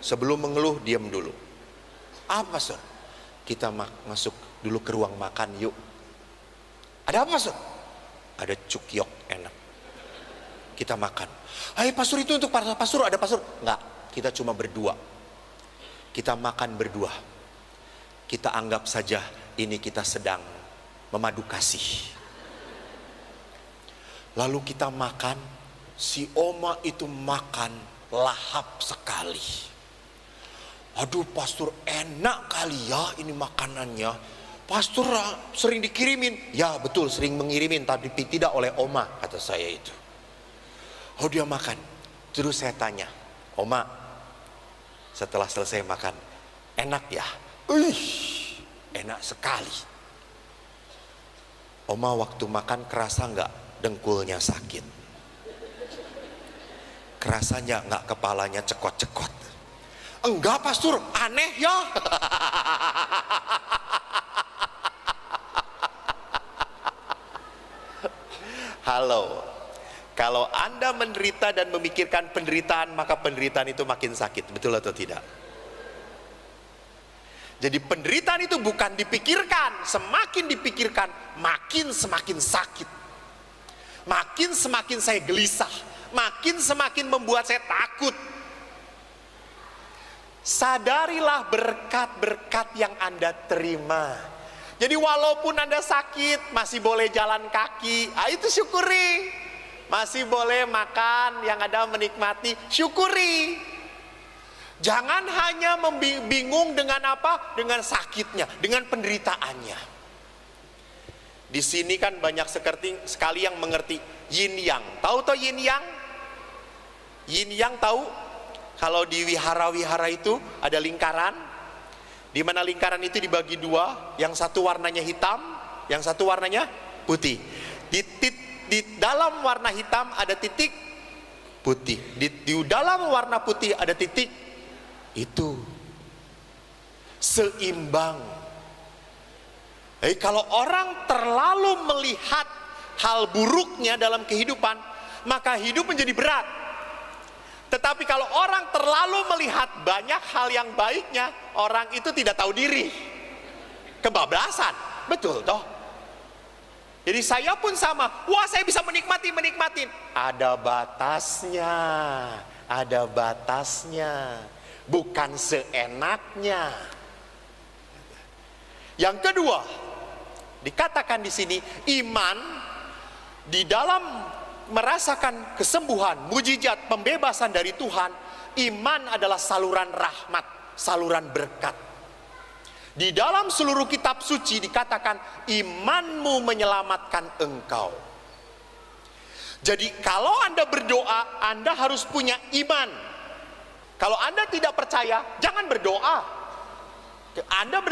sebelum mengeluh diam dulu. Apa pastor? Kita masuk dulu ke ruang makan yuk. Ada apa pastor? ada cukyok enak. Kita makan. Hai pastor, itu untuk para pastor, ada pastor. Enggak, kita cuma berdua. Kita makan berdua. Kita anggap saja ini kita sedang memadu kasih. Lalu kita makan, si Oma itu makan lahap sekali. Aduh pastor, enak kali ya ini makanannya. Pastor sering dikirimin. Ya betul, sering mengirimin, tapi tidak oleh Oma, kata saya itu. Oh dia makan. Terus saya tanya, Oma, setelah selesai makan, enak ya? Enak sekali. Oma waktu makan kerasa nggak dengkulnya sakit? Kerasanya nggak kepalanya cekot-cekot? Enggak pastor, aneh ya. Halo, kalau Anda menderita dan memikirkan penderitaan, maka penderitaan itu makin sakit, betul atau tidak? Jadi penderitaan itu bukan dipikirkan, semakin dipikirkan makin semakin sakit, makin semakin saya gelisah, makin semakin membuat saya takut. Sadarilah berkat-berkat yang Anda terima. Jadi walaupun Anda sakit, masih boleh jalan kaki, itu syukuri. Masih boleh makan, yang ada menikmati, syukuri. Jangan hanya bingung dengan apa? Dengan sakitnya, dengan penderitaannya. Di sini kan banyak sekali yang mengerti yin yang. Tahu toh yin yang? Yin yang tahu? Kalau di wihara-wihara itu ada lingkaran, di mana lingkaran itu dibagi dua, yang satu warnanya hitam, yang satu warnanya putih. Di dalam warna hitam ada titik putih, di dalam warna putih ada titik, itu seimbang. Kalau orang terlalu melihat hal buruknya dalam kehidupan, maka hidup menjadi berat. Tetapi kalau orang terlalu melihat banyak hal yang baiknya, orang itu tidak tahu diri, kebablasan, betul toh? Jadi saya pun sama, wah saya bisa menikmatin. Ada batasnya, ada batasnya, bukan seenaknya. Yang kedua, dikatakan di sini iman di dalam merasakan kesembuhan, mujizat, pembebasan dari Tuhan. Iman adalah saluran rahmat, saluran berkat. Di dalam seluruh kitab suci dikatakan imanmu menyelamatkan engkau. Jadi kalau Anda berdoa, Anda harus punya iman. Kalau Anda tidak percaya, jangan berdoa. Anda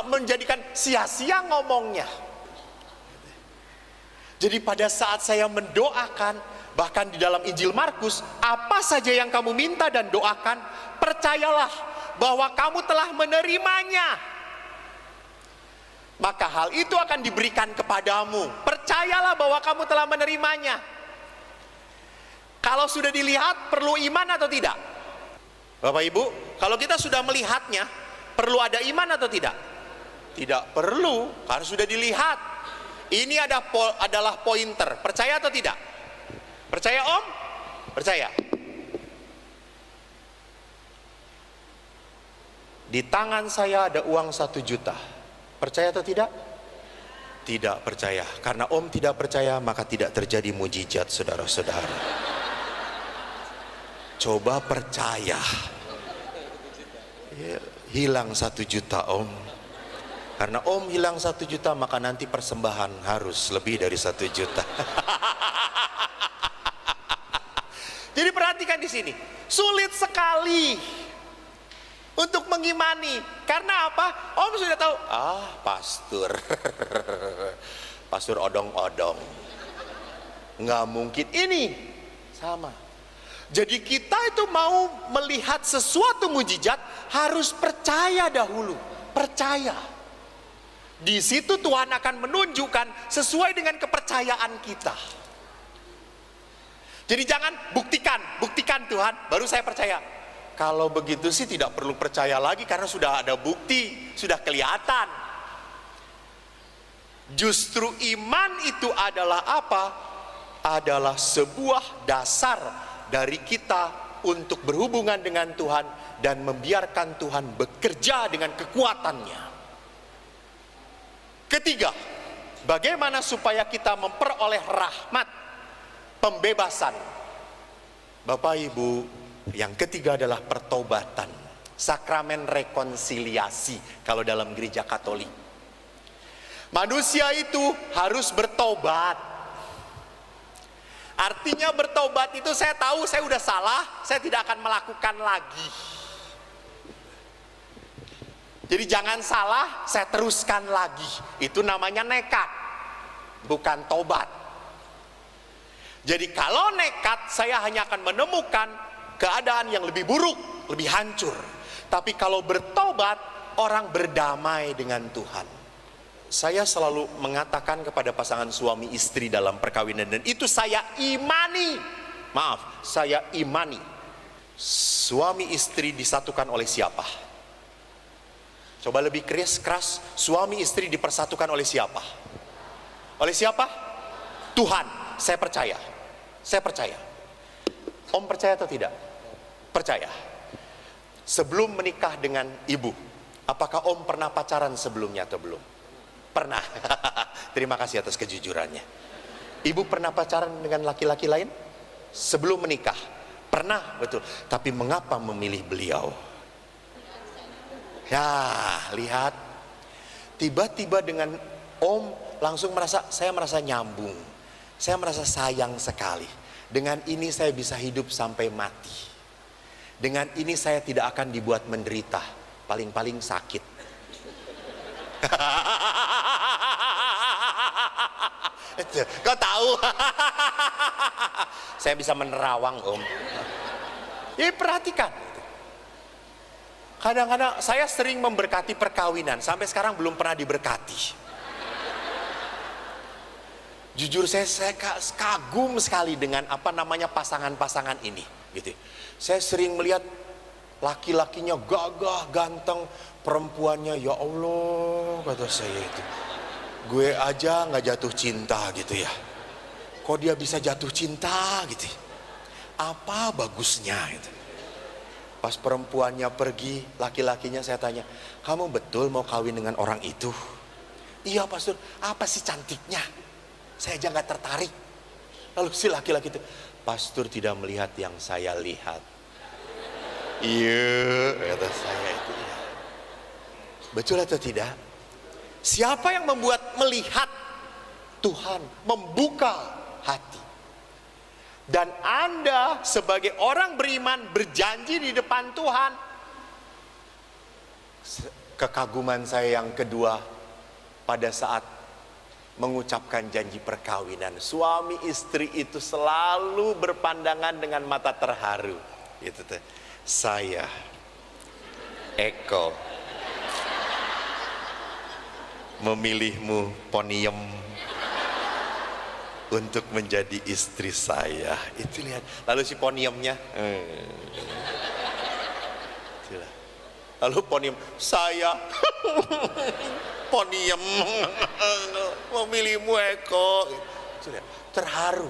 menjadikan sia-sia ngomongnya. Jadi pada saat saya mendoakan, bahkan di dalam Injil Markus, apa saja yang kamu minta dan doakan, percayalah bahwa kamu telah menerimanya, maka hal itu akan diberikan kepadamu. Percayalah bahwa kamu telah menerimanya. Kalau sudah dilihat, perlu iman atau tidak? Bapak Ibu, kalau kita sudah melihatnya, perlu ada iman atau tidak? Tidak perlu, karena sudah dilihat. Ini adalah pointer. Percaya atau tidak? Percaya Om? Percaya. Di tangan saya ada uang 1 juta. Percaya atau tidak? Tidak percaya. Karena Om tidak percaya, maka tidak terjadi mujizat, saudara-saudara. Coba percaya. Hilang 1 juta Om. Karena Om hilang 1 juta, maka nanti persembahan harus lebih dari 1 juta. Jadi perhatikan di sini, sulit sekali untuk mengimani. Karena apa? Om sudah tahu, pastor, pastor odong-odong, nggak mungkin. Ini sama. Jadi kita itu mau melihat sesuatu mujizat, harus percaya dahulu, percaya. Di situ Tuhan akan menunjukkan sesuai dengan kepercayaan kita. Jadi jangan buktikan Tuhan, baru saya percaya. Kalau begitu sih tidak perlu percaya lagi, karena sudah ada bukti, sudah kelihatan. Justru iman itu adalah apa? Adalah sebuah dasar dari kita untuk berhubungan dengan Tuhan dan membiarkan Tuhan bekerja dengan kekuatannya. Ketiga, bagaimana supaya kita memperoleh rahmat, pembebasan. Bapak Ibu, yang ketiga adalah pertobatan, sakramen rekonsiliasi kalau dalam gereja Katolik. Manusia itu harus bertobat. Artinya bertobat itu saya tahu saya udah salah, saya tidak akan melakukan lagi. Jadi jangan salah, saya teruskan lagi. Itu namanya nekat, bukan tobat. Jadi kalau nekat, saya hanya akan menemukan keadaan yang lebih buruk, lebih hancur. Tapi kalau bertobat, orang berdamai dengan Tuhan. Saya selalu mengatakan kepada pasangan suami istri dalam perkawinan, dan itu saya imani. Maaf, saya imani. Suami istri disatukan oleh siapa? Coba lebih keras, suami istri dipersatukan oleh siapa? Oleh siapa? Tuhan. Saya percaya. Saya percaya. Om percaya atau tidak? Percaya. Sebelum menikah dengan ibu, apakah Om pernah pacaran sebelumnya atau belum? Pernah. Terima kasih atas kejujurannya. Ibu pernah pacaran dengan laki-laki lain sebelum menikah? Pernah, betul. Tapi mengapa memilih beliau? Ya, lihat. Tiba-tiba dengan Om langsung saya merasa nyambung. Saya merasa sayang sekali. Dengan ini saya bisa hidup sampai mati. Dengan ini saya tidak akan dibuat menderita. Paling-paling sakit. Kau tahu? Saya bisa menerawang, Om. Jadi perhatikan. Kadang-kadang saya sering memberkati perkawinan, sampai sekarang belum pernah diberkati. Jujur saya kagum sekali dengan pasangan-pasangan ini, gitu. Saya sering melihat laki-lakinya gagah, ganteng, perempuannya ya Allah, kata saya itu. Gue aja nggak jatuh cinta gitu ya. Kok dia bisa jatuh cinta gitu? Apa bagusnya gitu? Pas perempuannya pergi, laki-lakinya saya tanya, kamu betul mau kawin dengan orang itu? Iya pastor, apa sih cantiknya? Saya aja nggak tertarik. Lalu si laki-laki itu, pastor tidak melihat yang saya lihat. Iya, kata saya itu. Iya. Betul atau tidak? Siapa yang membuat melihat? Tuhan membuka hati. Dan Anda sebagai orang beriman berjanji di depan Tuhan. Kekaguman saya yang kedua pada saat mengucapkan janji perkawinan, suami istri itu selalu berpandangan dengan mata terharu. Gitu tuh. Saya Eko memilihmu Poniem untuk menjadi istri saya. Itu lihat. Lalu si Poniemnya lalu Poniem, saya Poniem memilihmu Eko. Terharu.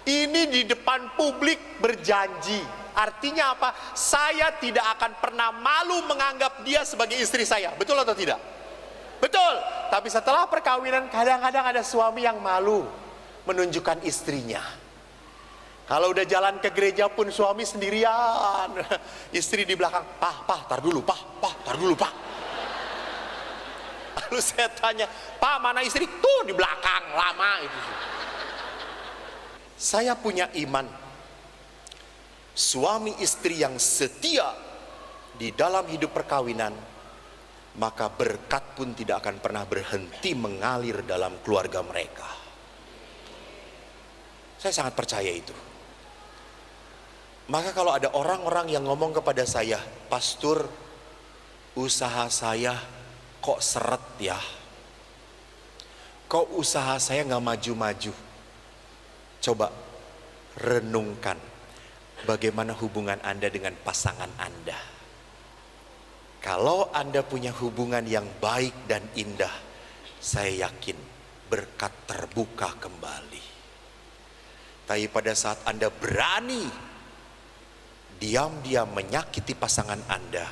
Ini di depan publik berjanji. Artinya apa? Saya tidak akan pernah malu menganggap dia sebagai istri saya. Betul atau tidak? Betul. Tapi setelah perkawinan kadang-kadang ada suami yang malu menunjukkan istrinya. Kalau udah jalan ke gereja pun suami sendirian, istri di belakang, tar dulu, tar dulu. Lalu saya tanya, Pak mana istri? Tuh di belakang, lama itu. Saya punya iman, suami istri yang setia di dalam hidup perkawinan, maka berkat pun tidak akan pernah berhenti mengalir dalam keluarga mereka. Saya sangat percaya itu. Maka kalau ada orang-orang yang ngomong kepada saya, pastor, usaha saya kok seret ya, kok usaha saya gak maju-maju. Coba renungkan bagaimana hubungan Anda dengan pasangan Anda. Kalau Anda punya hubungan yang baik dan indah, saya yakin berkat terbuka kembali. Tapi pada saat Anda berani diam-diam menyakiti pasangan Anda,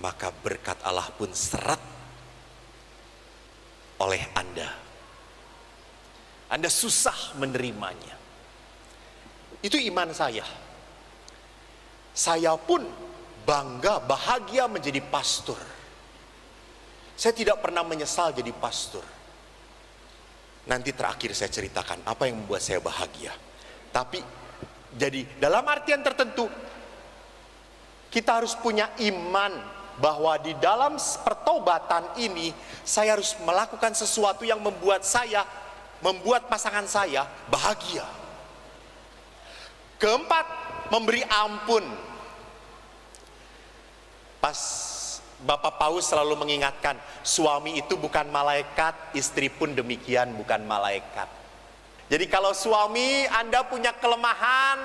maka berkat Allah pun seret oleh Anda. Anda susah menerimanya. Itu iman saya. Saya pun bangga, bahagia menjadi pastor. Saya tidak pernah menyesal jadi pastor. Nanti terakhir saya ceritakan apa yang membuat saya bahagia. Tapi jadi dalam artian tertentu, kita harus punya iman bahwa di dalam pertobatan ini saya harus melakukan sesuatu yang membuat pasangan saya bahagia. Keempat, memberi ampun. Pas Bapak Paus selalu mengingatkan, suami itu bukan malaikat, istri pun demikian bukan malaikat. Jadi kalau suami Anda punya kelemahan,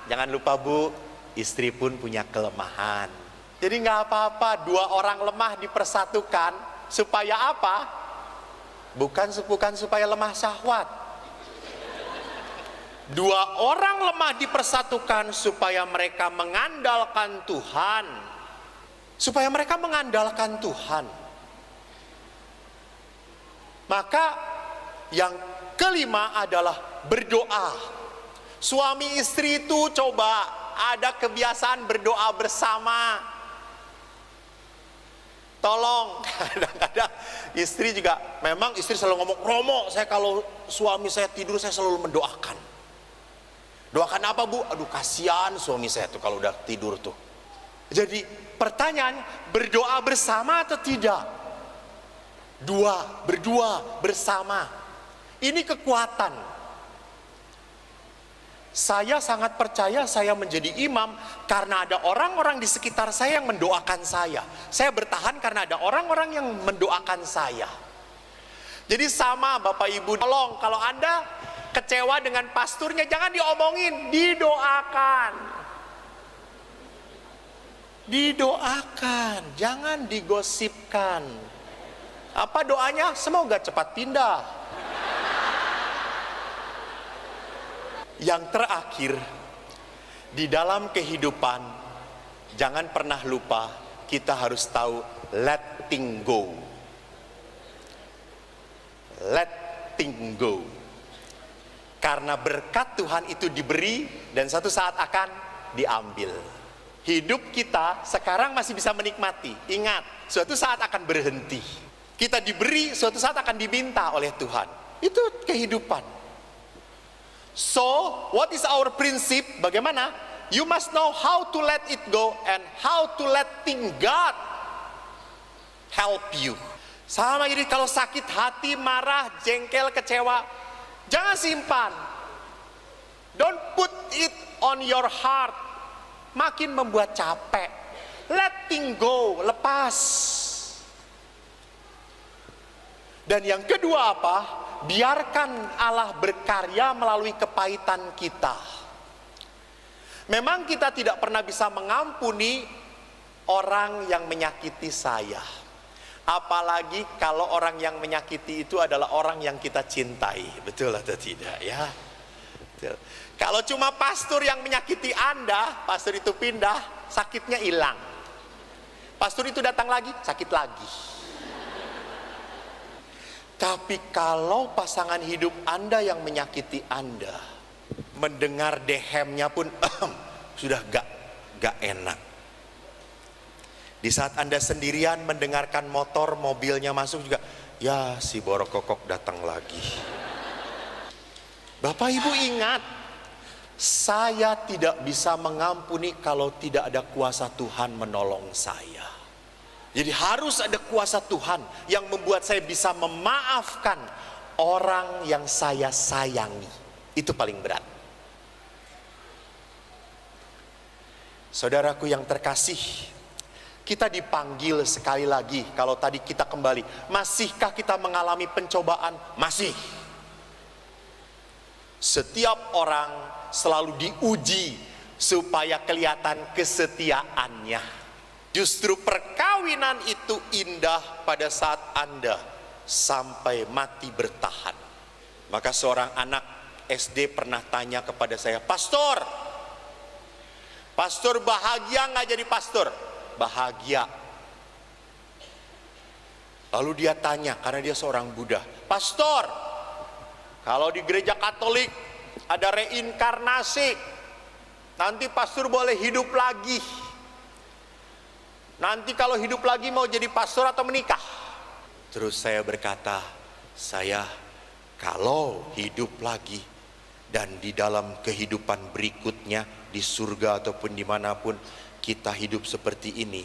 jangan lupa Bu, istri pun punya kelemahan. Jadi nggak apa-apa, dua orang lemah dipersatukan, supaya apa? Bukan supaya lemah syahwat. Dua orang lemah dipersatukan supaya mereka mengandalkan Tuhan. Supaya mereka mengandalkan Tuhan. Maka yang kelima adalah berdoa. Suami istri itu coba ada kebiasaan berdoa bersama. Tolong, kadang-kadang istri juga, memang istri selalu ngomong, Romo, saya kalau suami saya tidur saya selalu mendoakan. Doakan apa Bu? Aduh kasihan suami saya tuh kalau udah tidur tuh. Jadi pertanyaannya, berdoa bersama atau tidak? Berdua bersama. Ini kekuatan. Saya sangat percaya saya menjadi imam karena ada orang-orang di sekitar saya yang mendoakan saya. Saya bertahan karena ada orang-orang yang mendoakan saya. Jadi sama Bapak Ibu, tolong kalau Anda kecewa dengan pasturnya jangan diomongin, didoakan. Didoakan, jangan digosipkan. Apa doanya? Semoga cepat pindah. Yang terakhir, di dalam kehidupan, jangan pernah lupa kita harus tahu letting go. Letting go. Karena berkat Tuhan itu diberi dan satu saat akan diambil. Hidup kita sekarang masih bisa menikmati. Ingat, suatu saat akan berhenti. Kita diberi, suatu saat akan diminta oleh Tuhan. Itu kehidupan. So, what is our prinsip? Bagaimana? You must know how to let it go and how to letting God help you. Sama ini kalau sakit hati, marah, jengkel, kecewa, jangan simpan. Don't put it on your heart. Makin membuat capek. Letting go, lepas. Dan yang kedua apa? Biarkan Allah berkarya melalui kepahitan kita. Memang kita tidak pernah bisa mengampuni orang yang menyakiti saya. Apalagi kalau orang yang menyakiti itu adalah orang yang kita cintai. Betul atau tidak ya? Betul. Kalau cuma pastor yang menyakiti Anda, pastor itu pindah, sakitnya hilang. Pastor itu datang lagi, sakit lagi. Tapi kalau pasangan hidup Anda yang menyakiti Anda, mendengar dehemnya pun sudah gak enak. Di saat Anda sendirian mendengarkan motor mobilnya masuk juga, ya si borokokok datang lagi. Bapak Ibu ingat, saya tidak bisa mengampuni kalau tidak ada kuasa Tuhan menolong saya. Jadi harus ada kuasa Tuhan yang membuat saya bisa memaafkan orang yang saya sayangi. Itu paling berat. Saudaraku yang terkasih, kita dipanggil sekali lagi. Kalau tadi kita kembali, masihkah kita mengalami pencobaan? Masih. Setiap orang selalu diuji supaya kelihatan kesetiaannya. Justru perkawinan itu indah pada saat Anda sampai mati bertahan. Maka seorang anak SD pernah tanya kepada saya, pastor bahagia nggak jadi pastor? Bahagia. Lalu dia tanya, karena dia seorang Buddha, pastor, kalau di gereja Katolik ada reinkarnasi, nanti pastor boleh hidup lagi. Nanti kalau hidup lagi mau jadi pastor atau menikah? Terus saya berkata, kalau hidup lagi dan di dalam kehidupan berikutnya di surga ataupun dimanapun kita hidup seperti ini,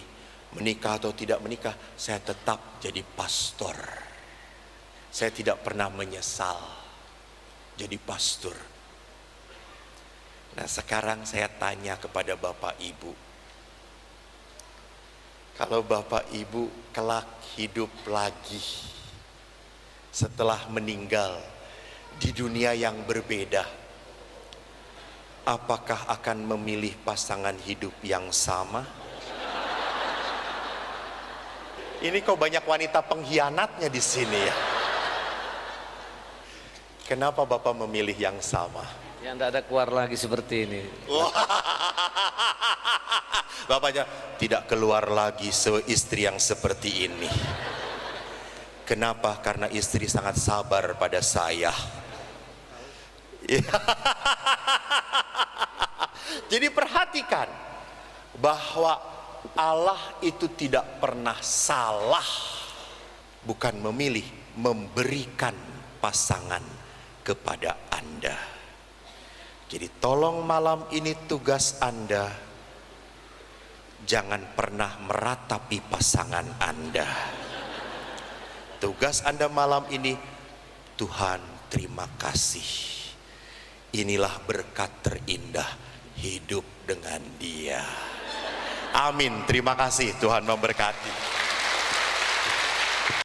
menikah atau tidak menikah, saya tetap jadi pastor. Saya tidak pernah menyesal jadi pastor. Nah, sekarang saya tanya kepada Bapak Ibu, kalau Bapak Ibu kelak hidup lagi setelah meninggal di dunia yang berbeda, apakah akan memilih pasangan hidup yang sama? Ini kok banyak wanita pengkhianatnya di sini ya. Kenapa Bapak memilih yang sama? Yang tidak ada keluar lagi seperti ini. Bapaknya tidak keluar lagi istri yang seperti ini. Kenapa? Karena istri sangat sabar pada saya. Jadi perhatikan bahwa Allah itu tidak pernah salah, bukan memilih, memberikan pasangan kepada Anda. Jadi tolong malam ini tugas Anda, jangan pernah meratapi pasangan Anda. Tugas Anda malam ini, Tuhan terima kasih, inilah berkat terindah hidup dengan Dia. Amin, terima kasih, Tuhan memberkati.